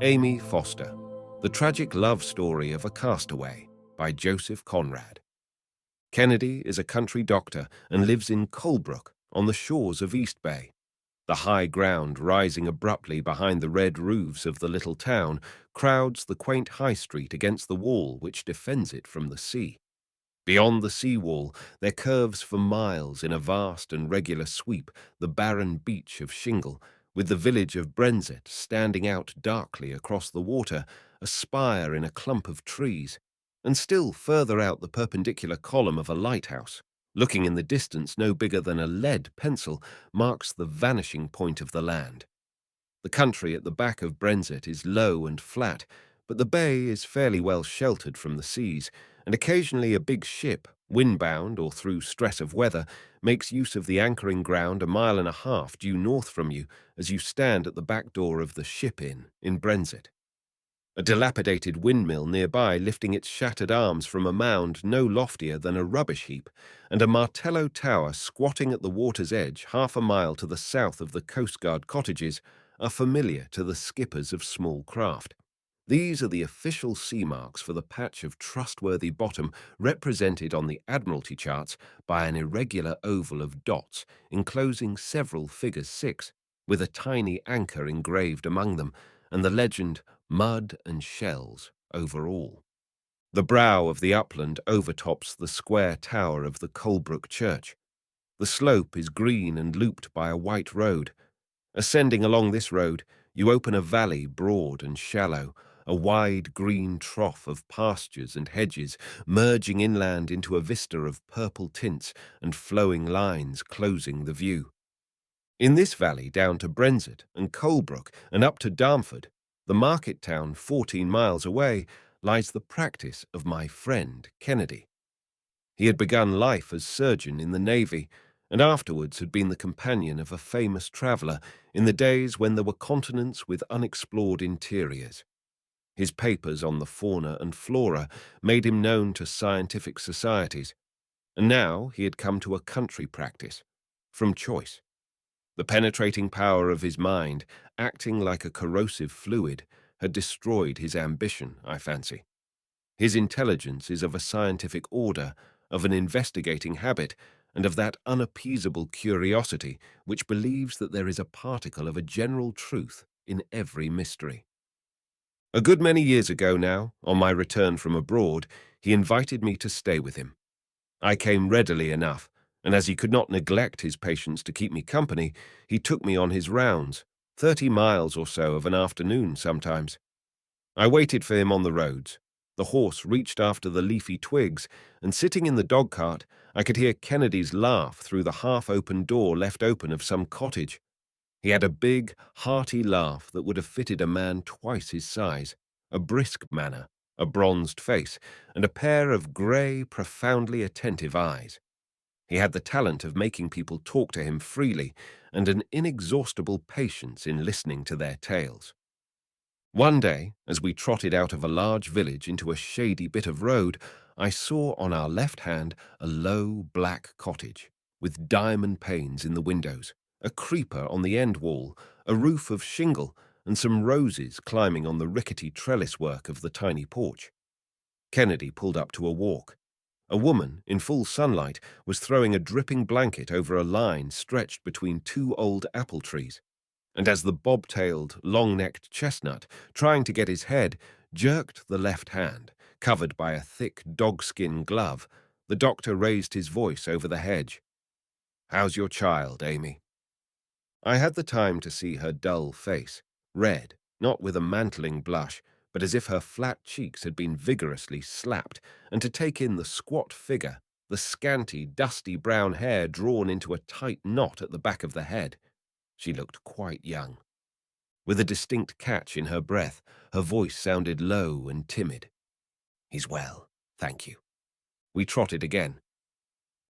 Amy Foster, The Tragic Love Story of a Castaway by Joseph Conrad. Kennedy is a country doctor and lives in Colebrook on the shores of East Bay. The high ground rising abruptly behind the red roofs of the little town crowds the quaint high street against the wall which defends it from the sea. Beyond the seawall, there curves for miles in a vast and regular sweep the barren beach of shingle, with the village of Brenzett standing out darkly across the water, a spire in a clump of trees, and still further out the perpendicular column of a lighthouse, looking in the distance no bigger than a lead pencil, marks the vanishing point of the land. The country at the back of Brenzett is low and flat, but the bay is fairly well sheltered from the seas, and occasionally a big ship, windbound or through stress of weather, makes use of the anchoring ground 1.5 miles due north from you as you stand at the back door of the Ship Inn in Brenzett. A dilapidated windmill nearby lifting its shattered arms from a mound no loftier than a rubbish heap, and a Martello tower squatting at the water's edge 1/2 mile to the south of the Coast Guard cottages are familiar to the skippers of small craft. These are the official sea marks for the patch of trustworthy bottom represented on the Admiralty charts by an irregular oval of dots enclosing several figures 6, with a tiny anchor engraved among them, and the legend "Mud and Shells" over all. The brow of the upland overtops the square tower of the Colebrook Church. The slope is green and looped by a white road. Ascending along this road, you open a valley broad and shallow, a wide green trough of pastures and hedges merging inland into a vista of purple tints and flowing lines closing the view. In this valley down to Brenzett and Colebrook and up to Darmford, the market town 14 miles away, lies the practice of my friend Kennedy. He had begun life as surgeon in the Navy, and afterwards had been the companion of a famous traveller in the days when there were continents with unexplored interiors. His papers on the fauna and flora made him known to scientific societies, and now he had come to a country practice, from choice. The penetrating power of his mind, acting like a corrosive fluid, had destroyed his ambition, I fancy. His intelligence is of a scientific order, of an investigating habit, and of that unappeasable curiosity which believes that there is a particle of a general truth in every mystery. A good many years ago now, on my return from abroad, he invited me to stay with him. I came readily enough, and as he could not neglect his patients to keep me company, he took me on his rounds, 30 miles or so of an afternoon sometimes. I waited for him on the roads. The horse reached after the leafy twigs, and sitting in the dog-cart, I could hear Kennedy's laugh through the half-open door left open of some cottage. He had a big, hearty laugh that would have fitted a man twice his size, a brisk manner, a bronzed face, and a pair of grey, profoundly attentive eyes. He had the talent of making people talk to him freely, and an inexhaustible patience in listening to their tales. One day, as we trotted out of a large village into a shady bit of road, I saw on our left hand a low, black cottage, with diamond panes in the windows, a creeper on the end wall, a roof of shingle, and some roses climbing on the rickety trellis work of the tiny porch. Kennedy pulled up to a walk. A woman, in full sunlight, was throwing a dripping blanket over a line stretched between 2 old apple trees, and as the bob-tailed, long-necked chestnut, trying to get his head, jerked the left hand, covered by a thick dogskin glove, the doctor raised his voice over the hedge. "How's your child, Amy?" I had the time to see her dull face, red, not with a mantling blush, but as if her flat cheeks had been vigorously slapped, and to take in the squat figure, the scanty, dusty brown hair drawn into a tight knot at the back of the head. She looked quite young. With a distinct catch in her breath, her voice sounded low and timid. "He's well, thank you." We trotted again.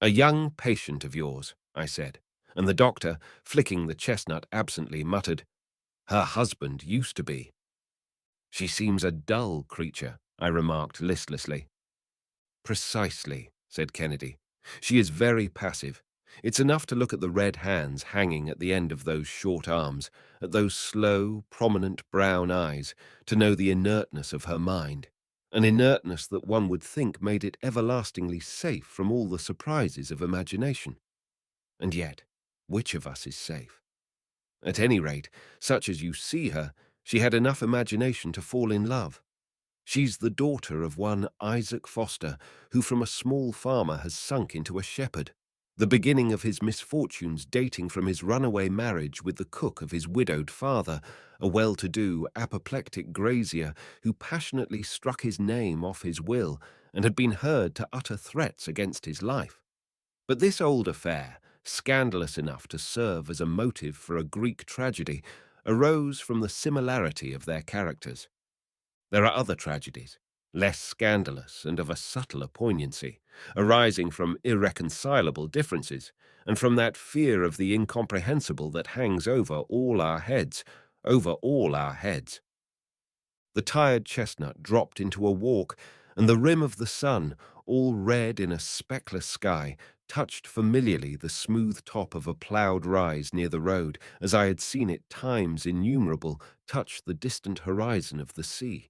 "A young patient of yours," I said, and the doctor, flicking the chestnut absently, muttered, "Her husband used to be." "She seems a dull creature," I remarked listlessly. "Precisely," said Kennedy. "She is very passive. It's enough to look at the red hands hanging at the end of those short arms, at those slow, prominent brown eyes, to know the inertness of her mind, an inertness that one would think made it everlastingly safe from all the surprises of imagination. And yet, which of us is safe? At any rate, such as you see her, she had enough imagination to fall in love. She's the daughter of one Isaac Foster, who from a small farmer has sunk into a shepherd, the beginning of his misfortunes dating from his runaway marriage with the cook of his widowed father, a well-to-do, apoplectic grazier who passionately struck his name off his will and had been heard to utter threats against his life. But this old affair, scandalous enough to serve as a motive for a Greek tragedy, arose from the similarity of their characters. There are other tragedies, less scandalous and of a subtler poignancy, arising from irreconcilable differences, and from that fear of the incomprehensible that hangs over all our heads, over all our heads. The tired chestnut dropped into a walk, and the rim of the sun, all red in a speckless sky, touched familiarly the smooth top of a ploughed rise near the road, as I had seen it times innumerable touch the distant horizon of the sea.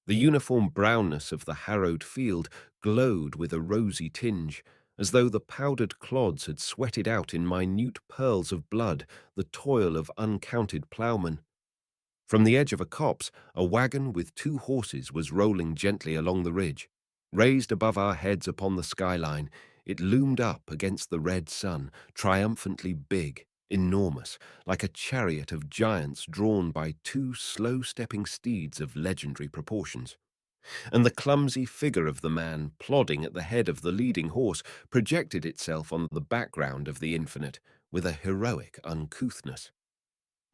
The uniform brownness of the harrowed field glowed with a rosy tinge, as though the powdered clods had sweated out in minute pearls of blood the toil of uncounted ploughmen. From the edge of a copse, a wagon with 2 horses was rolling gently along the ridge. Raised above our heads upon the skyline, it loomed up against the red sun, triumphantly big, enormous, like a chariot of giants drawn by 2 slow-stepping steeds of legendary proportions. And the clumsy figure of the man plodding at the head of the leading horse projected itself on the background of the infinite with a heroic uncouthness.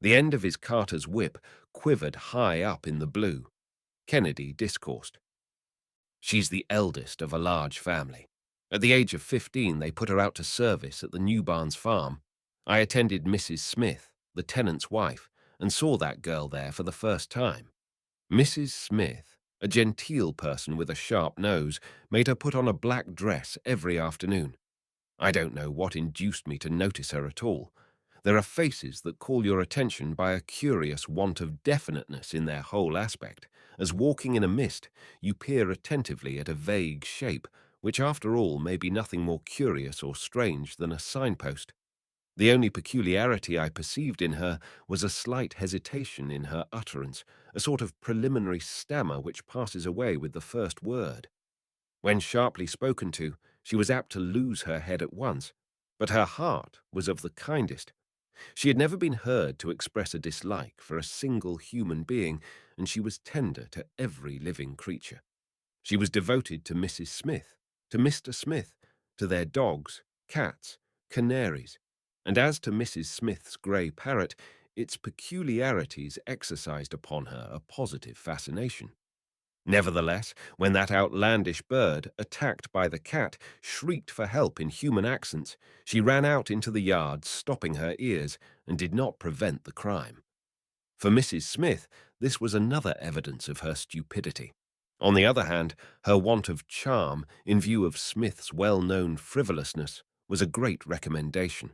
The end of his carter's whip quivered high up in the blue. Kennedy discoursed. She's the eldest of a large family. At the age of 15, they put her out to service at the New Barns farm. I attended Mrs. Smith, the tenant's wife, and saw that girl there for the first time. Mrs. Smith, a genteel person with a sharp nose, made her put on a black dress every afternoon. I don't know what induced me to notice her at all. There are faces that call your attention by a curious want of definiteness in their whole aspect, as walking in a mist, you peer attentively at a vague shape, which after all may be nothing more curious or strange than a signpost. The only peculiarity I perceived in her was a slight hesitation in her utterance, a sort of preliminary stammer which passes away with the first word. When sharply spoken to, she was apt to lose her head at once, but her heart was of the kindest. She had never been heard to express a dislike for a single human being, and she was tender to every living creature. She was devoted to Mrs. Smith, to Mr. Smith, to their dogs, cats, canaries, and as to Mrs. Smith's grey parrot, its peculiarities exercised upon her a positive fascination. Nevertheless, when that outlandish bird, attacked by the cat, shrieked for help in human accents, she ran out into the yard, stopping her ears, and did not prevent the crime. For Mrs. Smith, this was another evidence of her stupidity. On the other hand, her want of charm, in view of Smith's well-known frivolousness, was a great recommendation.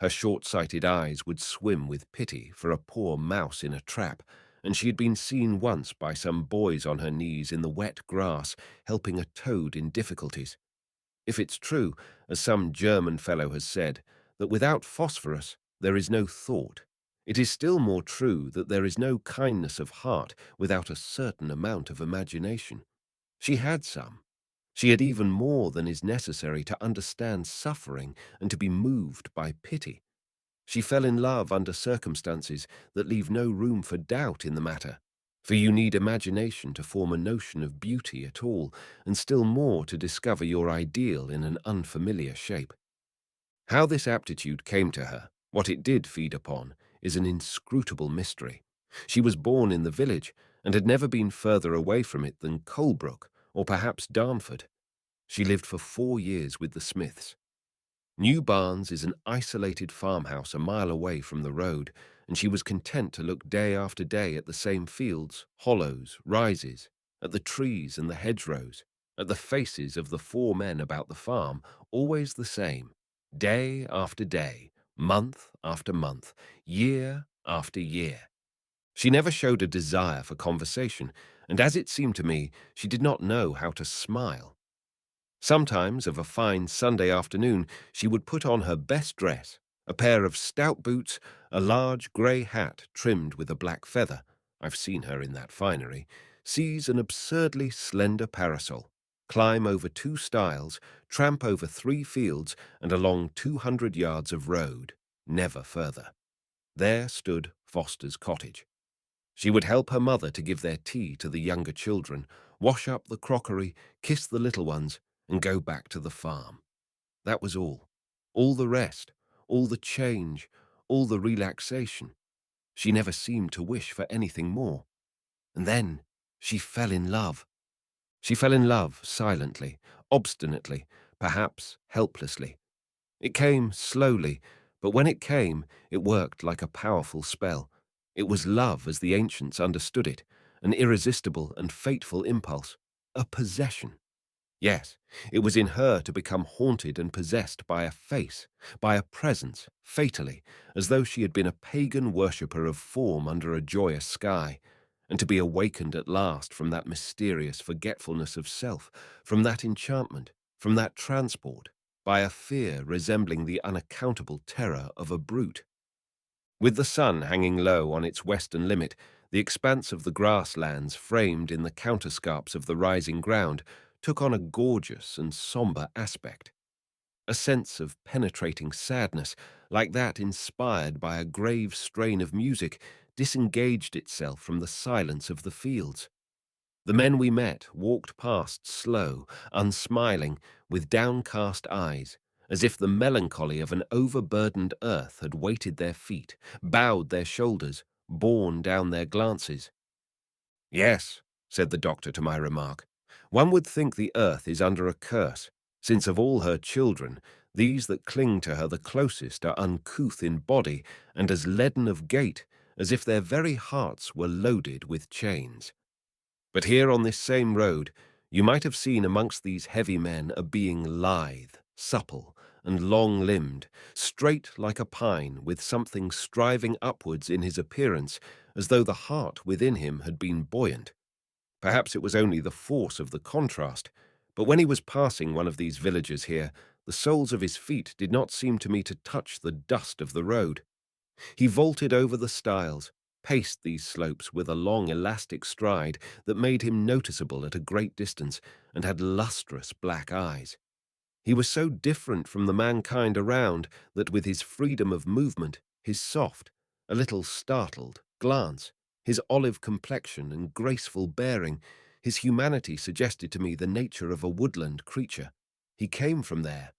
Her short-sighted eyes would swim with pity for a poor mouse in a trap, and she had been seen once by some boys on her knees in the wet grass, helping a toad in difficulties. If it's true, as some German fellow has said, that without phosphorus there is no thought, it is still more true that there is no kindness of heart without a certain amount of imagination. She had some. She had even more than is necessary to understand suffering and to be moved by pity. She fell in love under circumstances that leave no room for doubt in the matter, for you need imagination to form a notion of beauty at all, and still more to discover your ideal in an unfamiliar shape. How this aptitude came to her, what it did feed upon, is an inscrutable mystery. She was born in the village, and had never been further away from it than Colebrook, or perhaps Darnford. She lived for 4 years with the Smiths. New Barns is an isolated farmhouse a mile away from the road, and she was content to look day after day at the same fields, hollows, rises, at the trees and the hedgerows, at the faces of the 4 men about the farm, always the same, Day after day, month after month, year after year. She never showed a desire for conversation, and as it seemed to me, she did not know how to smile. Sometimes, of a fine Sunday afternoon, she would put on her best dress, a pair of stout boots, a large grey hat trimmed with a black feather. I've seen her in that finery, seize an absurdly slender parasol, climb over 2 stiles, tramp over 3 fields, and along 200 yards of road, never further. There stood Foster's cottage. She would help her mother to give their tea to the younger children, wash up the crockery, kiss the little ones, and go back to the farm. That was all. All the rest, all the change, all the relaxation. She never seemed to wish for anything more. And then she fell in love. She fell in love silently, obstinately, perhaps helplessly. It came slowly, but when it came, it worked like a powerful spell. It was love as the ancients understood it, an irresistible and fateful impulse, a possession. Yes, it was in her to become haunted and possessed by a face, by a presence, fatally, as though she had been a pagan worshipper of form under a joyous sky, and to be awakened at last from that mysterious forgetfulness of self, from that enchantment, from that transport, by a fear resembling the unaccountable terror of a brute. With the sun hanging low on its western limit, the expanse of the grasslands framed in the counterscarps of the rising ground took on a gorgeous and sombre aspect. A sense of penetrating sadness, like that inspired by a grave strain of music, disengaged itself from the silence of the fields. The men we met walked past slow, unsmiling, with downcast eyes, as if the melancholy of an overburdened earth had weighted their feet, bowed their shoulders, borne down their glances. "Yes," said the doctor to my remark, "one would think the earth is under a curse, since of all her children, these that cling to her the closest are uncouth in body and as leaden of gait as if their very hearts were loaded with chains. But here on this same road, you might have seen amongst these heavy men a being lithe, supple, and long-limbed, straight like a pine, with something striving upwards in his appearance, as though the heart within him had been buoyant. Perhaps it was only the force of the contrast, but when he was passing one of these villages here, the soles of his feet did not seem to me to touch the dust of the road. He vaulted over the stiles, paced these slopes with a long elastic stride that made him noticeable at a great distance, and had lustrous black eyes. He was so different from the mankind around that with his freedom of movement, his soft, a little startled, glance, his olive complexion and graceful bearing, his humanity suggested to me the nature of a woodland creature. He came from there.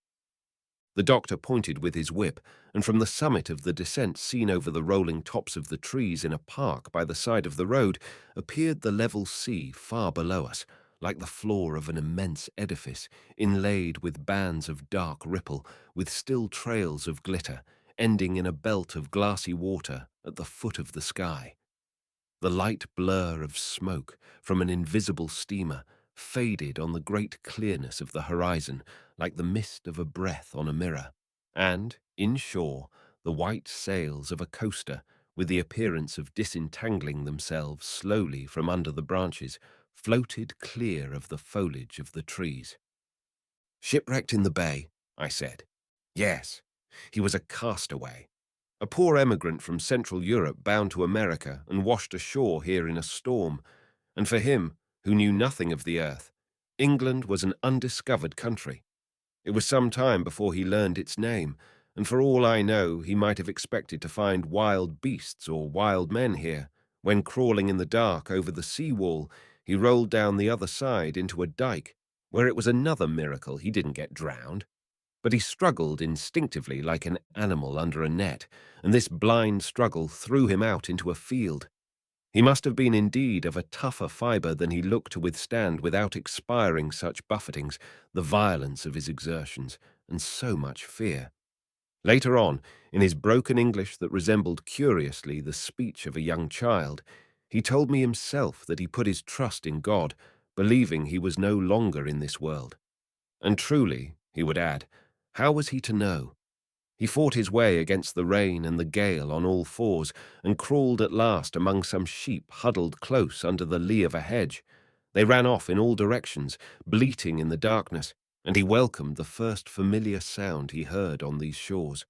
The doctor pointed with his whip, and from the summit of the descent seen over the rolling tops of the trees in a park by the side of the road appeared the level sea far below us, like the floor of an immense edifice, inlaid with bands of dark ripple, with still trails of glitter, ending in a belt of glassy water at the foot of the sky. The light blur of smoke from an invisible steamer faded on the great clearness of the horizon like the mist of a breath on a mirror, and, inshore, the white sails of a coaster, with the appearance of disentangling themselves slowly from under the branches, floated clear of the foliage of the trees. "Shipwrecked in the bay," I said. "Yes, he was a castaway. A poor emigrant from Central Europe bound to America and washed ashore here in a storm, and for him, who knew nothing of the earth, England was an undiscovered country. It was some time before he learned its name, and for all I know, he might have expected to find wild beasts or wild men here, when crawling in the dark over the sea-wall, he rolled down the other side into a dike, where it was another miracle he didn't get drowned. But he struggled instinctively like an animal under a net, and this blind struggle threw him out into a field. He must have been indeed of a tougher fibre than he looked to withstand without expiring such buffetings, the violence of his exertions, and so much fear. Later on, in his broken English that resembled curiously the speech of a young child, he told me himself that he put his trust in God, believing he was no longer in this world. And truly, he would add, how was he to know? He fought his way against the rain and the gale on all fours, and crawled at last among some sheep huddled close under the lee of a hedge. They ran off in all directions, bleating in the darkness, and he welcomed the first familiar sound he heard on these shores.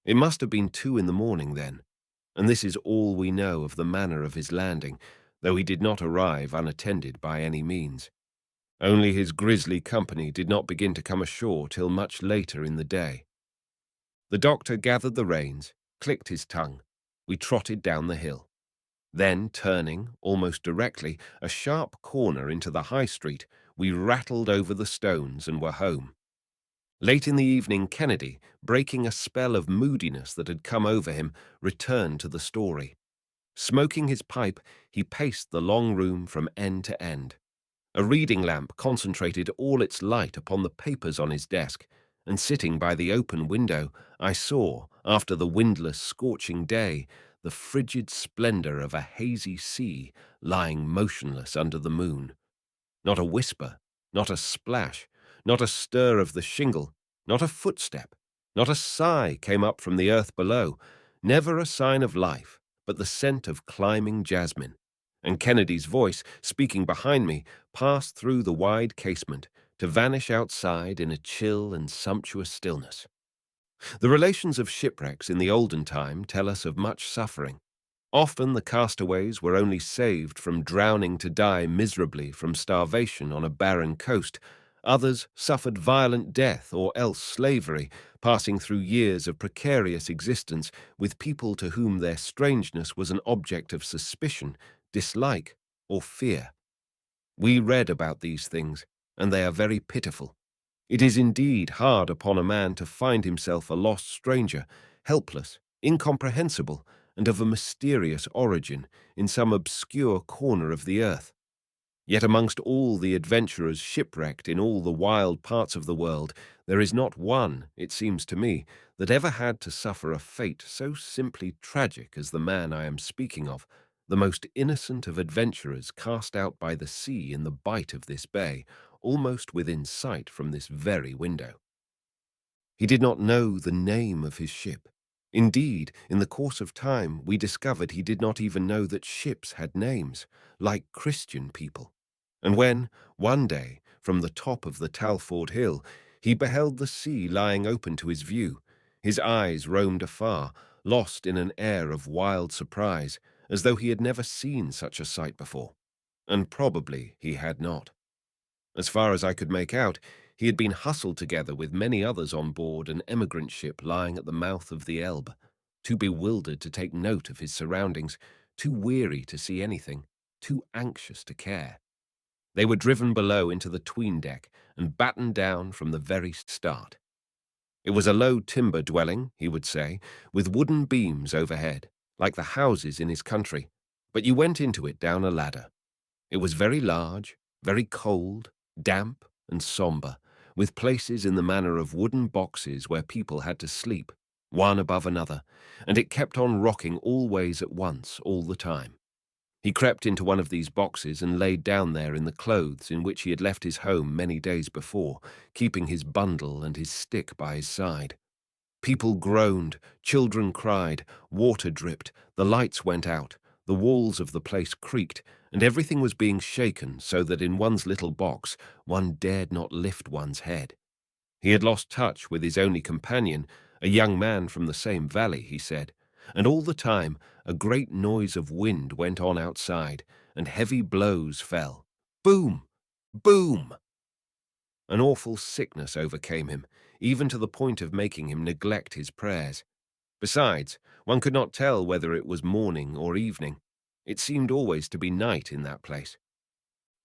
It must have been 2 in the morning then, and this is all we know of the manner of his landing, though he did not arrive unattended by any means. Only his grisly company did not begin to come ashore till much later in the day. The doctor gathered the reins, clicked his tongue. We trotted down the hill. Then, turning, almost directly, a sharp corner into the high street, we rattled over the stones and were home. Late in the evening, Kennedy, breaking a spell of moodiness that had come over him, returned to the story. Smoking his pipe, he paced the long room from end to end. A reading lamp concentrated all its light upon the papers on his desk, and sitting by the open window, I saw, after the windless, scorching day, the frigid splendor of a hazy sea lying motionless under the moon. Not a whisper, not a splash, not a stir of the shingle, not a footstep, not a sigh came up from the earth below, never a sign of life, but the scent of climbing jasmine. And Kennedy's voice, speaking behind me, passed through the wide casement to vanish outside in a chill and sumptuous stillness. The relations of shipwrecks in the olden time tell us of much suffering. Often the castaways were only saved from drowning to die miserably from starvation on a barren coast. Others suffered violent death or else slavery, passing through years of precarious existence with people to whom their strangeness was an object of suspicion, dislike, or fear. We read about these things, and they are very pitiful. It is indeed hard upon a man to find himself a lost stranger, helpless, incomprehensible, and of a mysterious origin in some obscure corner of the earth. Yet amongst all the adventurers shipwrecked in all the wild parts of the world, there is not one, it seems to me, that ever had to suffer a fate so simply tragic as the man I am speaking of, the most innocent of adventurers cast out by the sea in the bight of this bay, almost within sight from this very window. He did not know the name of his ship. Indeed, in the course of time, we discovered he did not even know that ships had names, like Christian people. And when, one day, from the top of the Talford Hill, he beheld the sea lying open to his view, his eyes roamed afar, lost in an air of wild surprise, as though he had never seen such a sight before. And probably he had not. As far as I could make out, he had been hustled together with many others on board an emigrant ship lying at the mouth of the Elbe, too bewildered to take note of his surroundings, too weary to see anything, too anxious to care. They were driven below into the 'tween deck and battened down from the very start. It was a low timber dwelling, he would say, with wooden beams overhead, like the houses in his country, but you went into it down a ladder. It was very large, very cold, damp and sombre, with places in the manner of wooden boxes where people had to sleep, one above another, and it kept on rocking all ways at once, all the time. He crept into one of these boxes and laid down there in the clothes in which he had left his home many days before, keeping his bundle and his stick by his side. People groaned, children cried, water dripped, the lights went out, the walls of the place creaked, and everything was being shaken so that in one's little box one dared not lift one's head. He had lost touch with his only companion, a young man from the same valley, he said, and all the time a great noise of wind went on outside, and heavy blows fell. Boom! Boom! An awful sickness overcame him, even to the point of making him neglect his prayers. Besides, one could not tell whether it was morning or evening. It seemed always to be night in that place.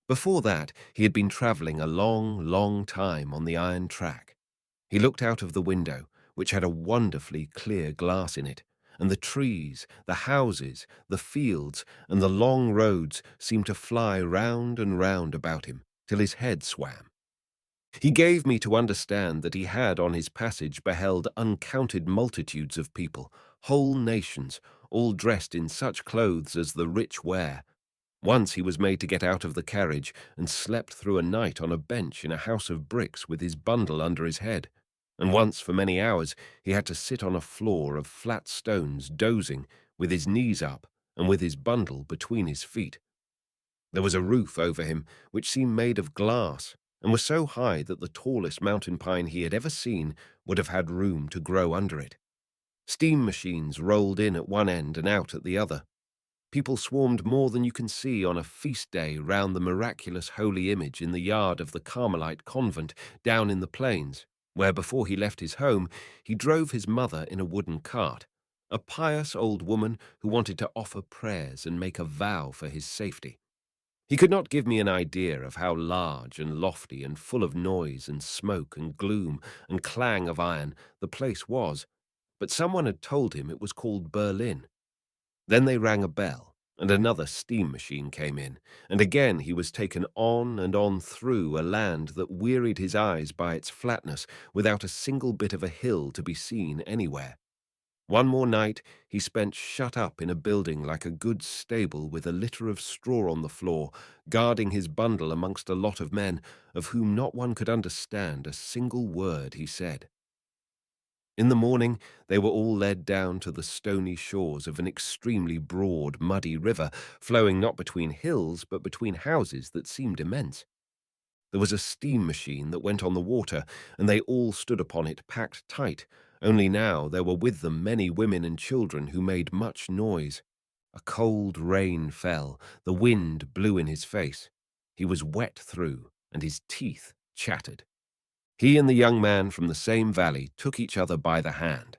Before that, he had been travelling a long, long time on the iron track. He looked out of the window, which had a wonderfully clear glass in it, and the trees, the houses, the fields, and the long roads seemed to fly round and round about him, till his head swam. He gave me to understand that he had on his passage beheld uncounted multitudes of people, whole nations, all dressed in such clothes as the rich wear. Once he was made to get out of the carriage and slept through a night on a bench in a house of bricks with his bundle under his head. and once for many hours he had to sit on a floor of flat stones dozing, with his knees up and with his bundle between his feet. There was a roof over him which seemed made of glass and was so high that the tallest mountain pine he had ever seen would have had room to grow under it. Steam machines rolled in at one end and out at the other. People swarmed more than you can see on a feast day round the miraculous holy image in the yard of the Carmelite convent down in the plains, where before he left his home he drove his mother in a wooden cart, a pious old woman who wanted to offer prayers and make a vow for his safety. He could not give me an idea of how large and lofty and full of noise and smoke and gloom and clang of iron the place was, but someone had told him it was called Berlin. Then they rang a bell, and another steam machine came in, and again he was taken on and on through a land that wearied his eyes by its flatness, without a single bit of a hill to be seen anywhere. One more night he spent shut up in a building like a good stable with a litter of straw on the floor, guarding his bundle amongst a lot of men, of whom not one could understand a single word he said. In the morning they were all led down to the stony shores of an extremely broad, muddy river, flowing not between hills but between houses that seemed immense. There was a steam machine that went on the water, and they all stood upon it packed tight, only now there were with them many women and children who made much noise. A cold rain fell, the wind blew in his face. He was wet through, and his teeth chattered. He and the young man from the same valley took each other by the hand.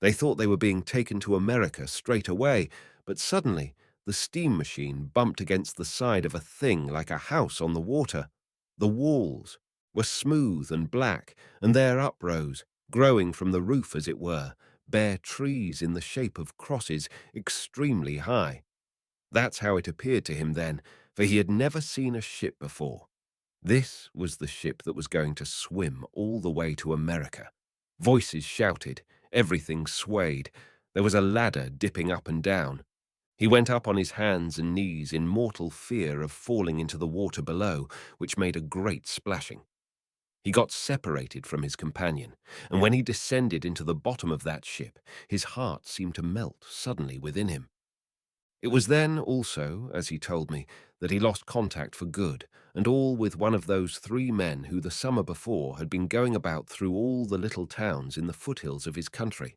They thought they were being taken to America straight away, but suddenly the steam machine bumped against the side of a thing like a house on the water. The walls were smooth and black, and there uprose, growing from the roof as it were, bare trees in the shape of crosses extremely high. That's how it appeared to him then, for he had never seen a ship before. This was the ship that was going to swim all the way to America. Voices shouted, everything swayed. There was a ladder dipping up and down. He went up on his hands and knees in mortal fear of falling into the water below, which made a great splashing. He got separated from his companion, and when he descended into the bottom of that ship, his heart seemed to melt suddenly within him. It was then also, as he told me, that he lost contact for good, and all with one of those three men who the summer before had been going about through all the little towns in the foothills of his country.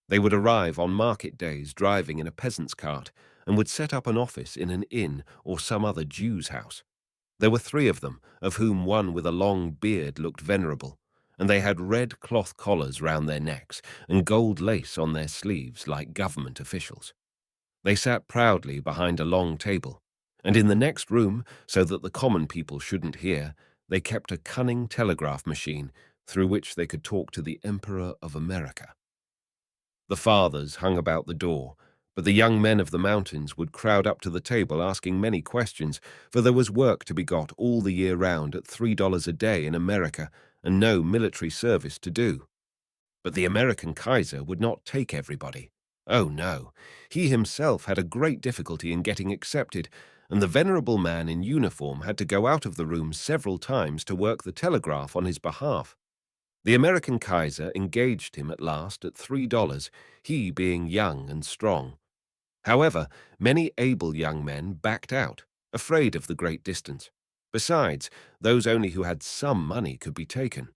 They would arrive on market days driving in a peasant's cart, and would set up an office in an inn or some other Jew's house. There were three of them, of whom one with a long beard looked venerable, and they had red cloth collars round their necks and gold lace on their sleeves like government officials. They sat proudly behind a long table, and in the next room, so that the common people shouldn't hear, they kept a cunning telegraph machine through which they could talk to the Emperor of America. The fathers hung about the door, but the young men of the mountains would crowd up to the table asking many questions, for there was work to be got all the year round at $3 a day in America, and no military service to do. But the American Kaiser would not take everybody. Oh, no. He himself had a great difficulty in getting accepted, and the venerable man in uniform had to go out of the room several times to work the telegraph on his behalf. The American Kaiser engaged him at last at $3, he being young and strong. However, many able young men backed out, afraid of the great distance. Besides, those only who had some money could be taken.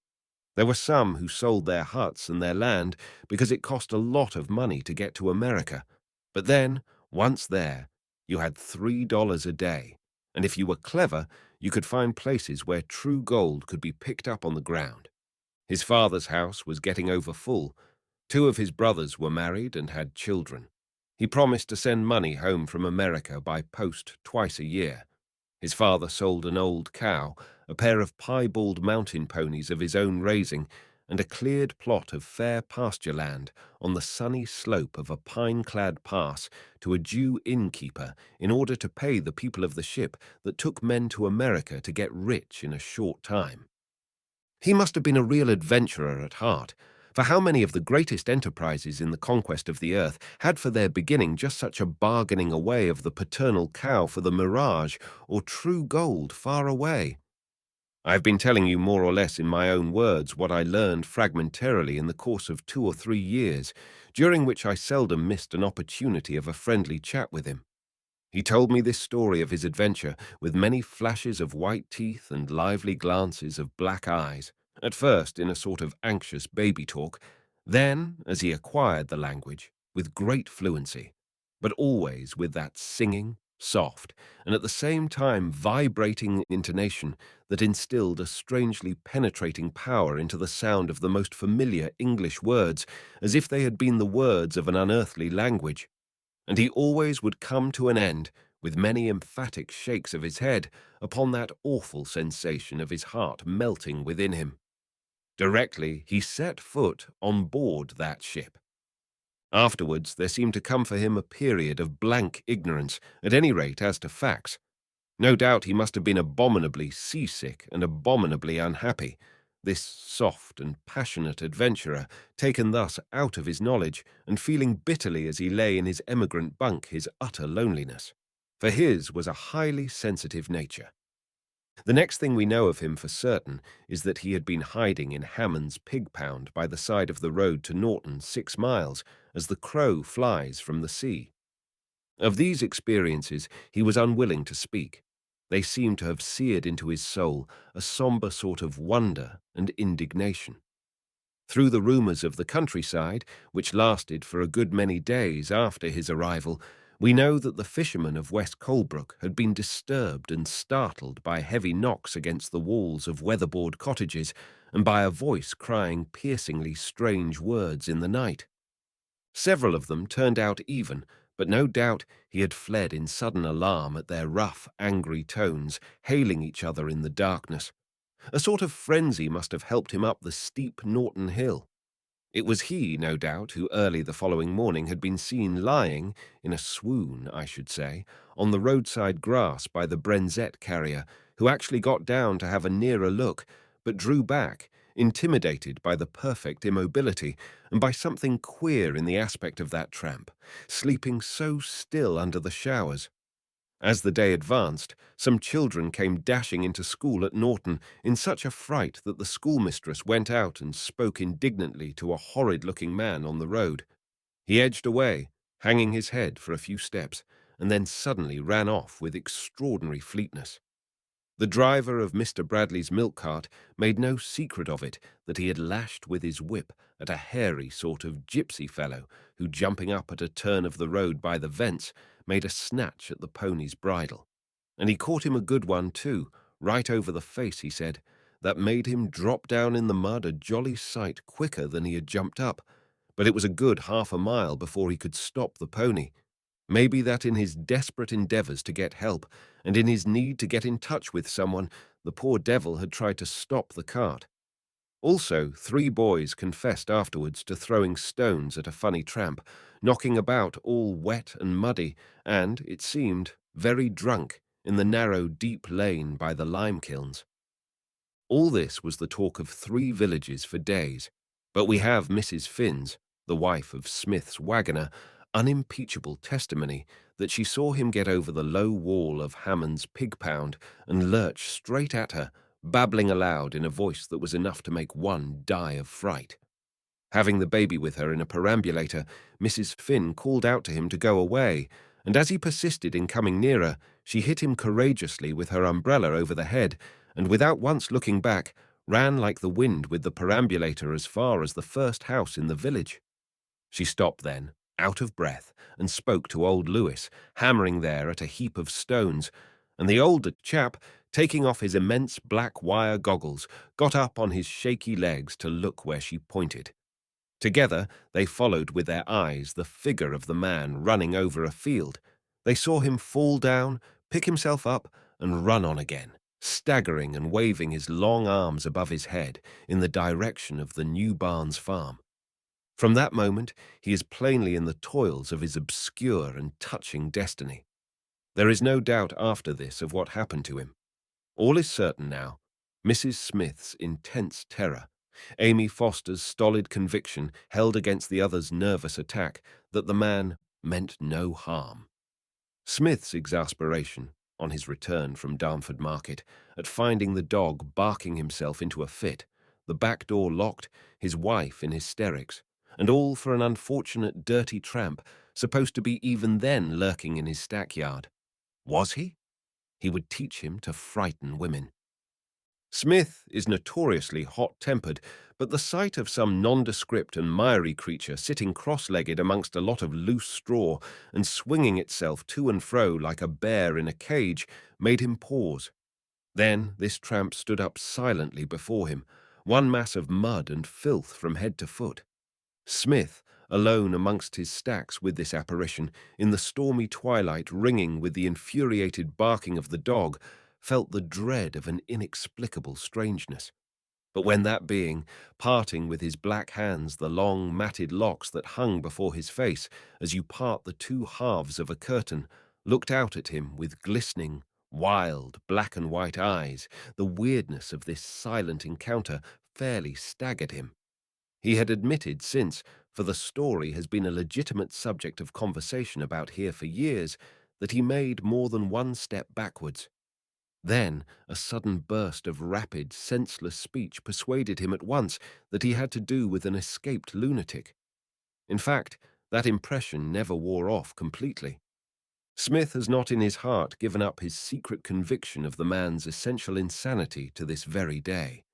There were some who sold their huts and their land because it cost a lot of money to get to America. But then, once there, you had $3 a day, and if you were clever, you could find places where true gold could be picked up on the ground. His father's house was getting over full. Two of his brothers were married and had children. He promised to send money home from America by post twice a year. His father sold an old cow, a pair of piebald mountain ponies of his own raising, and a cleared plot of fair pasture land on the sunny slope of a pine-clad pass to a Jew innkeeper in order to pay the people of the ship that took men to America to get rich in a short time. He must have been a real adventurer at heart, for how many of the greatest enterprises in the conquest of the earth had for their beginning just such a bargaining away of the paternal cow for the mirage or true gold far away? I've been telling you more or less in my own words what I learned fragmentarily in the course of 2 or 3 years, during which I seldom missed an opportunity of a friendly chat with him. He told me this story of his adventure with many flashes of white teeth and lively glances of black eyes, at first in a sort of anxious baby talk, then, as he acquired the language, with great fluency, but always with that singing, soft, and at the same time vibrating intonation that instilled a strangely penetrating power into the sound of the most familiar English words, as if they had been the words of an unearthly language. And he always would come to an end, with many emphatic shakes of his head, upon that awful sensation of his heart melting within him. Directly he set foot on board that ship. Afterwards there seemed to come for him a period of blank ignorance, at any rate as to facts. No doubt he must have been abominably seasick and abominably unhappy, this soft and passionate adventurer, taken thus out of his knowledge, and feeling bitterly as he lay in his emigrant bunk his utter loneliness. For his was a highly sensitive nature. The next thing we know of him for certain is that he had been hiding in Hammond's pig pound by the side of the road to Norton 6 miles, as the crow flies from the sea. Of these experiences he was unwilling to speak. They seemed to have seared into his soul a sombre sort of wonder and indignation. Through the rumours of the countryside, which lasted for a good many days after his arrival, we know that the fishermen of West Colebrook had been disturbed and startled by heavy knocks against the walls of weatherboard cottages and by a voice crying piercingly strange words in the night. Several of them turned out even, but no doubt he had fled in sudden alarm at their rough, angry tones, hailing each other in the darkness. A sort of frenzy must have helped him up the steep Norton Hill. It was he, no doubt, who early the following morning had been seen lying, in a swoon, I should say, on the roadside grass by the Brenzett carrier, who actually got down to have a nearer look, but drew back, intimidated by the perfect immobility, and by something queer in the aspect of that tramp, sleeping so still under the showers. As the day advanced, some children came dashing into school at Norton in such a fright that the schoolmistress went out and spoke indignantly to a horrid-looking man on the road. He edged away, hanging his head for a few steps, and then suddenly ran off with extraordinary fleetness. The driver of Mr. Bradley's milk cart made no secret of it that he had lashed with his whip at a hairy sort of gypsy fellow who, jumping up at a turn of the road by the vents, made a snatch at the pony's bridle. And he caught him a good one, too, right over the face, he said, that made him drop down in the mud a jolly sight quicker than he had jumped up. But it was a good half a mile before he could stop the pony. Maybe that in his desperate endeavours to get help, and in his need to get in touch with someone, the poor devil had tried to stop the cart. Also, 3 boys confessed afterwards to throwing stones at a funny tramp, knocking about all wet and muddy, and, it seemed, very drunk, in the narrow, deep lane by the lime kilns. All this was the talk of 3 villages for days, but we have Mrs. Finn's, the wife of Smith's waggoner, unimpeachable testimony that she saw him get over the low wall of Hammond's pig pound and lurch straight at her, babbling aloud in a voice that was enough to make one die of fright. Having the baby with her in a perambulator, Mrs. Finn called out to him to go away, and as he persisted in coming nearer, she hit him courageously with her umbrella over the head, and without once looking back, ran like the wind with the perambulator as far as the first house in the village. She stopped then, out of breath, and spoke to old Lewis, hammering there at a heap of stones, and the older chap, taking off his immense black wire goggles, got up on his shaky legs to look where she pointed. Together they followed with their eyes the figure of the man running over a field. They saw him fall down, pick himself up, and run on again, staggering and waving his long arms above his head in the direction of the New Barnes farm. From that moment he is plainly in the toils of his obscure and touching destiny. There is no doubt after this of what happened to him. All is certain now. Mrs. Smith's intense terror, Amy Foster's stolid conviction held against the other's nervous attack that the man meant no harm. Smith's exasperation, on his return from Darmford Market at finding the dog barking himself into a fit, the back door locked, his wife in hysterics, and all for an unfortunate dirty tramp supposed to be even then lurking in his stackyard. Was he? He would teach him to frighten women. Smith is notoriously hot-tempered, but the sight of some nondescript and miry creature sitting cross-legged amongst a lot of loose straw and swinging itself to and fro like a bear in a cage made him pause. Then this tramp stood up silently before him, one mass of mud and filth from head to foot. Smith, alone amongst his stacks with this apparition, in the stormy twilight ringing with the infuriated barking of the dog, felt the dread of an inexplicable strangeness. But when that being, parting with his black hands the long matted locks that hung before his face as you part the two halves of a curtain, looked out at him with glistening, wild, black and white eyes, the weirdness of this silent encounter fairly staggered him. He had admitted since, for the story has been a legitimate subject of conversation about here for years, that he made more than one step backwards. Then a sudden burst of rapid, senseless speech persuaded him at once that he had to do with an escaped lunatic. In fact, that impression never wore off completely. Smith has not in his heart given up his secret conviction of the man's essential insanity to this very day.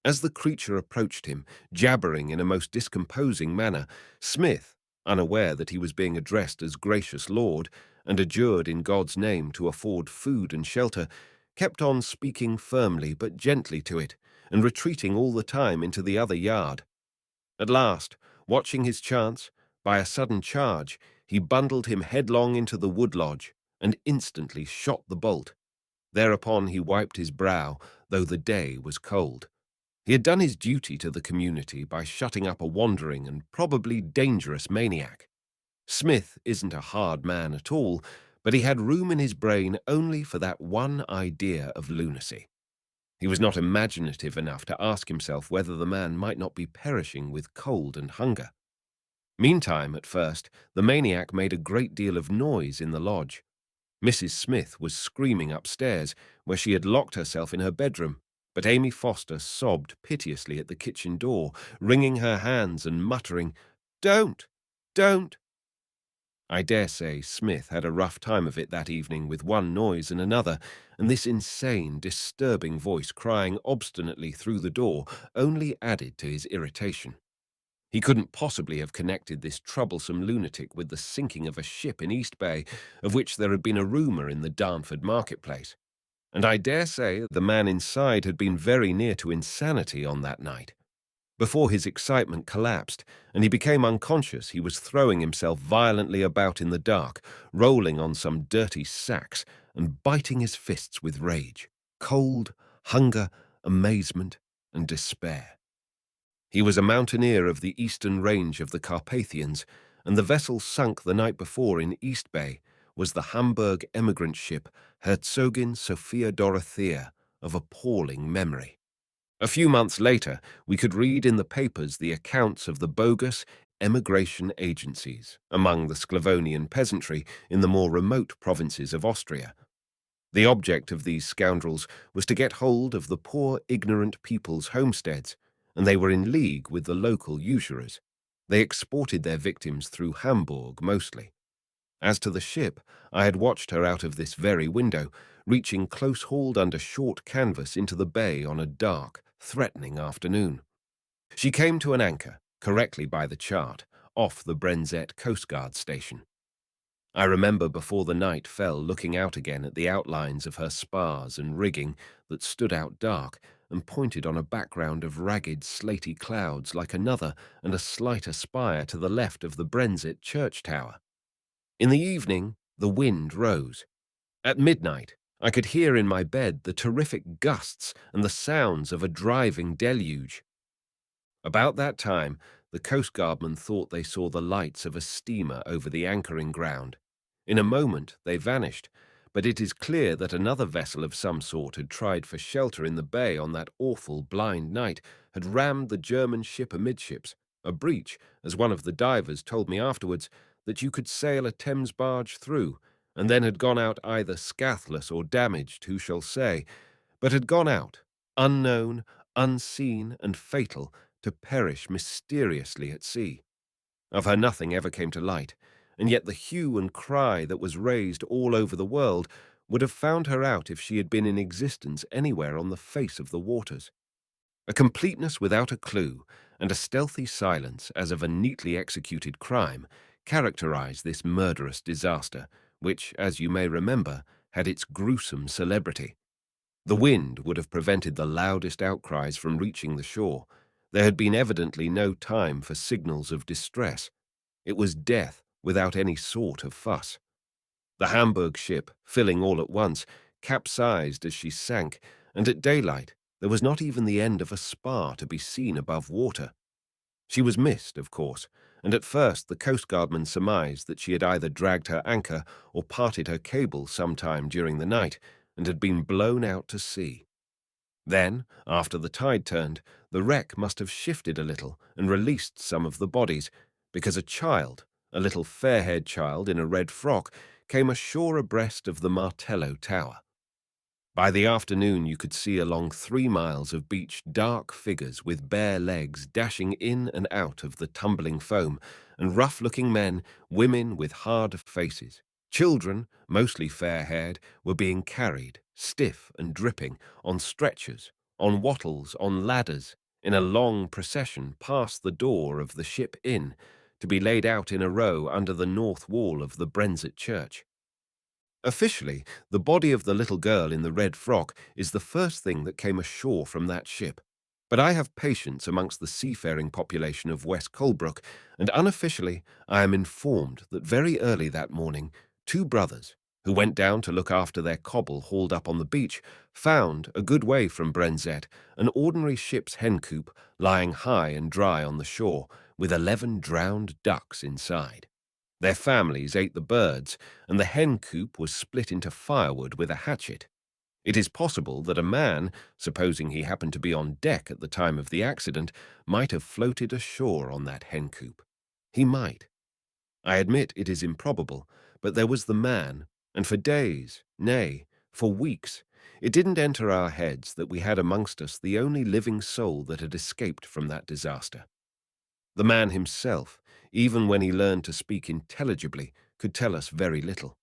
As the creature approached him, jabbering in a most discomposing manner, Smith, unaware that he was being addressed as gracious lord and adjured in God's name to afford food and shelter, kept on speaking firmly but gently to it, and retreating all the time into the other yard. At last, watching his chance, by a sudden charge, he bundled him headlong into the wood lodge and instantly shot the bolt. Thereupon he wiped his brow, though the day was cold. He had done his duty to the community by shutting up a wandering and probably dangerous maniac. Smith isn't a hard man at all, but he had room in his brain only for that one idea of lunacy. He was not imaginative enough to ask himself whether the man might not be perishing with cold and hunger. Meantime, at first, the maniac made a great deal of noise in the lodge. Mrs. Smith was screaming upstairs, where she had locked herself in her bedroom, but Amy Foster sobbed piteously at the kitchen door, wringing her hands and muttering, "Don't! Don't!" I dare say Smith had a rough time of it that evening with one noise and another, and this insane, disturbing voice crying obstinately through the door only added to his irritation. He couldn't possibly have connected this troublesome lunatic with the sinking of a ship in East Bay, of which there had been a rumour in the Darmford marketplace. And I dare say the man inside had been very near to insanity on that night. Before his excitement collapsed and he became unconscious, he was throwing himself violently about in the dark, rolling on some dirty sacks and biting his fists with rage, cold, hunger, amazement, and despair. He was a mountaineer of the eastern range of the Carpathians, and the vessel sunk the night before in East Bay was the Hamburg immigrant ship Herzogin Sophia Dorothea, of appalling memory. A few months later, we could read in the papers the accounts of the bogus emigration agencies among the Sclavonian peasantry in the more remote provinces of Austria. The object of these scoundrels was to get hold of the poor, ignorant people's homesteads, and they were in league with the local usurers. They exported their victims through Hamburg mostly. As to the ship, I had watched her out of this very window, reaching close-hauled under short canvas into the bay on a dark, threatening afternoon. She came to an anchor, correctly by the chart, off the Brenzett Coast Guard station. I remember before the night fell looking out again at the outlines of her spars and rigging that stood out dark and pointed on a background of ragged slaty clouds like another and a slighter spire to the left of the Brenzett church tower. In the evening, the wind rose. At midnight, I could hear in my bed the terrific gusts and the sounds of a driving deluge. About that time, the Coast Guardmen thought they saw the lights of a steamer over the anchoring ground. In a moment, they vanished, but it is clear that another vessel of some sort had tried for shelter in the bay on that awful blind night, had rammed the German ship amidships, a breach, as one of the divers told me afterwards, that you could sail a Thames barge through, and then had gone out either scathless or damaged, who shall say, but had gone out, unknown, unseen, and fatal, to perish mysteriously at sea. Of her nothing ever came to light, and yet the hue and cry that was raised all over the world would have found her out if she had been in existence anywhere on the face of the waters. A completeness without a clue, and a stealthy silence as of a neatly executed crime, characterized this murderous disaster, which, as you may remember, had its gruesome celebrity. The wind would have prevented the loudest outcries from reaching the shore. There had been evidently no time for signals of distress. It was death without any sort of fuss. The Hamburg ship, filling all at once, capsized as she sank, and at daylight there was not even the end of a spar to be seen above water. She was missed, of course, and at first the coastguardman surmised that she had either dragged her anchor or parted her cable sometime during the night, and had been blown out to sea. Then, after the tide turned, the wreck must have shifted a little and released some of the bodies, because a child, a little fair-haired child in a red frock, came ashore abreast of the Martello Tower. By the afternoon you could see along 3 miles of beach dark figures with bare legs dashing in and out of the tumbling foam, and rough-looking men, women with hard faces. Children, mostly fair-haired, were being carried, stiff and dripping, on stretchers, on wattles, on ladders, in a long procession past the door of the Ship Inn, to be laid out in a row under the north wall of the Brenzett Church. Officially, the body of the little girl in the red frock is the first thing that came ashore from that ship. But I have patience amongst the seafaring population of West Colebrook, and unofficially I am informed that very early that morning 2 brothers, who went down to look after their cobble hauled up on the beach, found, a good way from Brenzett, an ordinary ship's hen coop lying high and dry on the shore, with 11 drowned ducks inside. Their families ate the birds, and the hen coop was split into firewood with a hatchet. It is possible that a man, supposing he happened to be on deck at the time of the accident, might have floated ashore on that hen coop. He might. I admit it is improbable, but there was the man, and for days, nay, for weeks, it didn't enter our heads that we had amongst us the only living soul that had escaped from that disaster. The man himself, even when he learned to speak intelligibly, could tell us very little.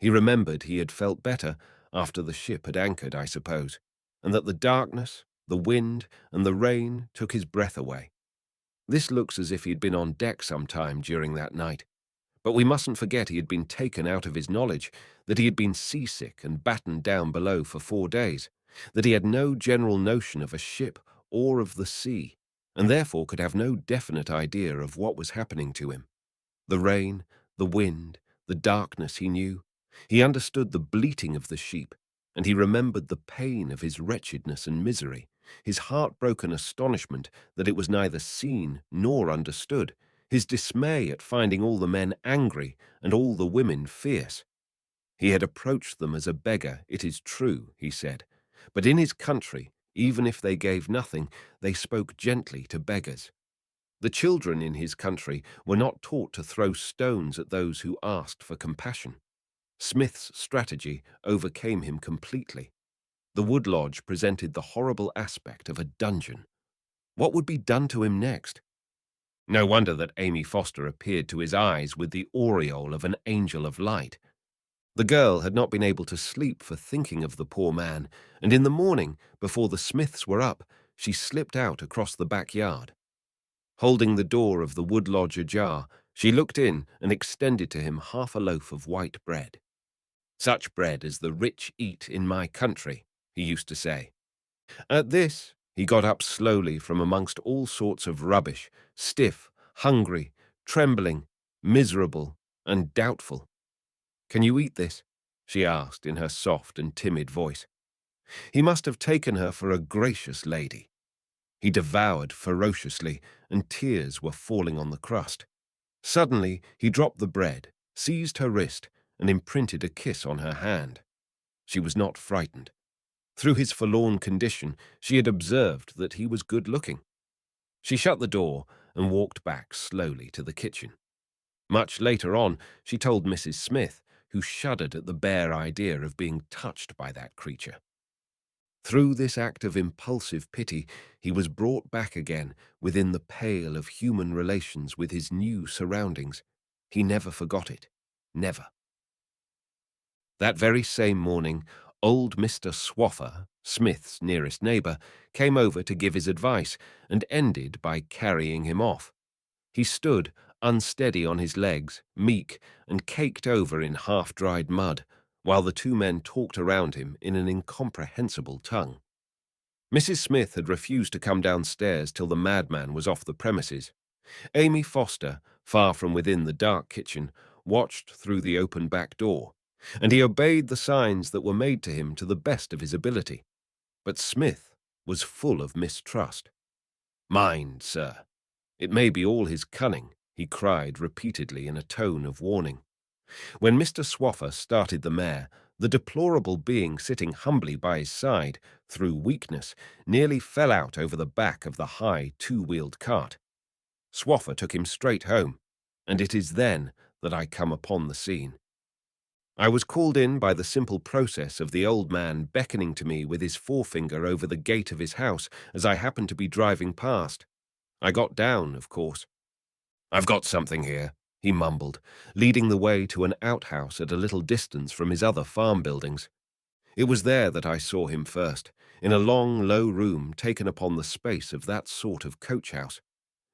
He remembered he had felt better after the ship had anchored, I suppose, and that the darkness, the wind, and the rain took his breath away. This looks as if he had been on deck some time during that night. But we mustn't forget he had been taken out of his knowledge, that he had been seasick and battened down below for 4 days, that he had no general notion of a ship or of the sea, and therefore could have no definite idea of what was happening to him. The rain, the wind, the darkness he knew. He understood the bleating of the sheep, and he remembered the pain of his wretchedness and misery, his heartbroken astonishment that it was neither seen nor understood, his dismay at finding all the men angry and all the women fierce. He had approached them as a beggar, it is true, he said, but in his country, even if they gave nothing, they spoke gently to beggars. The children in his country were not taught to throw stones at those who asked for compassion. Smith's strategy overcame him completely. The wood lodge presented the horrible aspect of a dungeon. What would be done to him next? No wonder that Amy Foster appeared to his eyes with the aureole of an angel of light. The girl had not been able to sleep for thinking of the poor man, and in the morning, before the Smiths were up, she slipped out across the backyard. Holding the door of the wood lodge ajar, she looked in and extended to him half a loaf of white bread. "Such bread as the rich eat in my country," he used to say. At this, he got up slowly from amongst all sorts of rubbish, stiff, hungry, trembling, miserable, and doubtful. "Can you eat this?" she asked in her soft and timid voice. He must have taken her for a gracious lady. He devoured ferociously, and tears were falling on the crust. Suddenly, he dropped the bread, seized her wrist, and imprinted a kiss on her hand. She was not frightened. Through his forlorn condition, she had observed that he was good-looking. She shut the door and walked back slowly to the kitchen. Much later on, she told Mrs. Smith, who shuddered at the bare idea of being touched by that creature. Through this act of impulsive pity, he was brought back again within the pale of human relations with his new surroundings. He never forgot it. Never. That very same morning, old Mr. Swaffer, Smith's nearest neighbour, came over to give his advice and ended by carrying him off. He stood, unsteady on his legs, meek and caked over in half-dried mud, while the two men talked around him in an incomprehensible tongue. Mrs. Smith had refused to come downstairs till the madman was off the premises. Amy Foster, far from within the dark kitchen, watched through the open back door, and he obeyed the signs that were made to him to the best of his ability. But Smith was full of mistrust. "Mind, sir, it may be all his cunning," he cried repeatedly in a tone of warning. When Mr. Swaffer started the mare, the deplorable being sitting humbly by his side, through weakness, nearly fell out over the back of the high two-wheeled cart. Swaffer took him straight home, and it is then that I come upon the scene. I was called in by the simple process of the old man beckoning to me with his forefinger over the gate of his house as I happened to be driving past. I got down, of course. "I've got something here," he mumbled, leading the way to an outhouse at a little distance from his other farm buildings. It was there that I saw him first, in a long, low room taken upon the space of that sort of coach-house.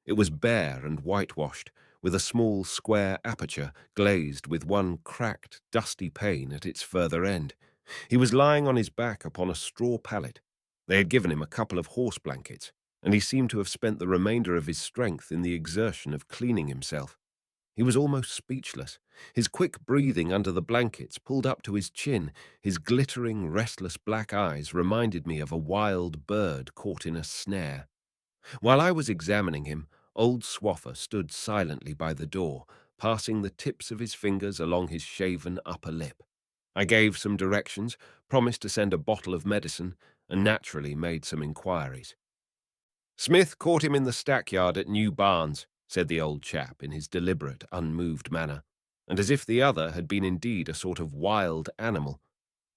It was bare and whitewashed, with a small square aperture glazed with one cracked, dusty pane at its further end. He was lying on his back upon a straw pallet. They had given him a couple of horse blankets, and he seemed to have spent the remainder of his strength in the exertion of cleaning himself. He was almost speechless, his quick breathing under the blankets pulled up to his chin. His glittering, restless black eyes reminded me of a wild bird caught in a snare. While I was examining him, old Swaffer stood silently by the door, passing the tips of his fingers along his shaven upper lip. I gave some directions, promised to send a bottle of medicine, and naturally made some inquiries. "Smith caught him in the stackyard at New Barnes," said the old chap in his deliberate, unmoved manner, and as if the other had been indeed a sort of wild animal.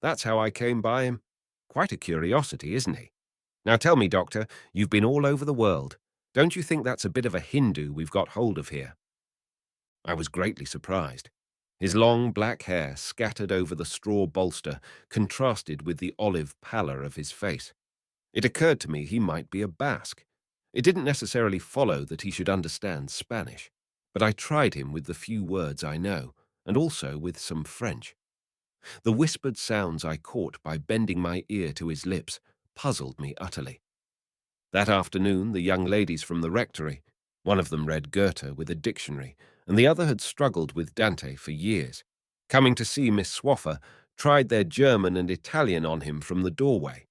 "That's how I came by him. Quite a curiosity, isn't he? Now tell me, Doctor, you've been all over the world. Don't you think that's a bit of a Hindu we've got hold of here?" I was greatly surprised. His long black hair, scattered over the straw bolster, contrasted with the olive pallor of his face. It occurred to me he might be a Basque. It didn't necessarily follow that he should understand Spanish, but I tried him with the few words I know, and also with some French. The whispered sounds I caught by bending my ear to his lips puzzled me utterly. That afternoon, the young ladies from the rectory, one of them read Goethe with a dictionary, and the other had struggled with Dante for years, coming to see Miss Swaffer, tried their German and Italian on him from the doorway.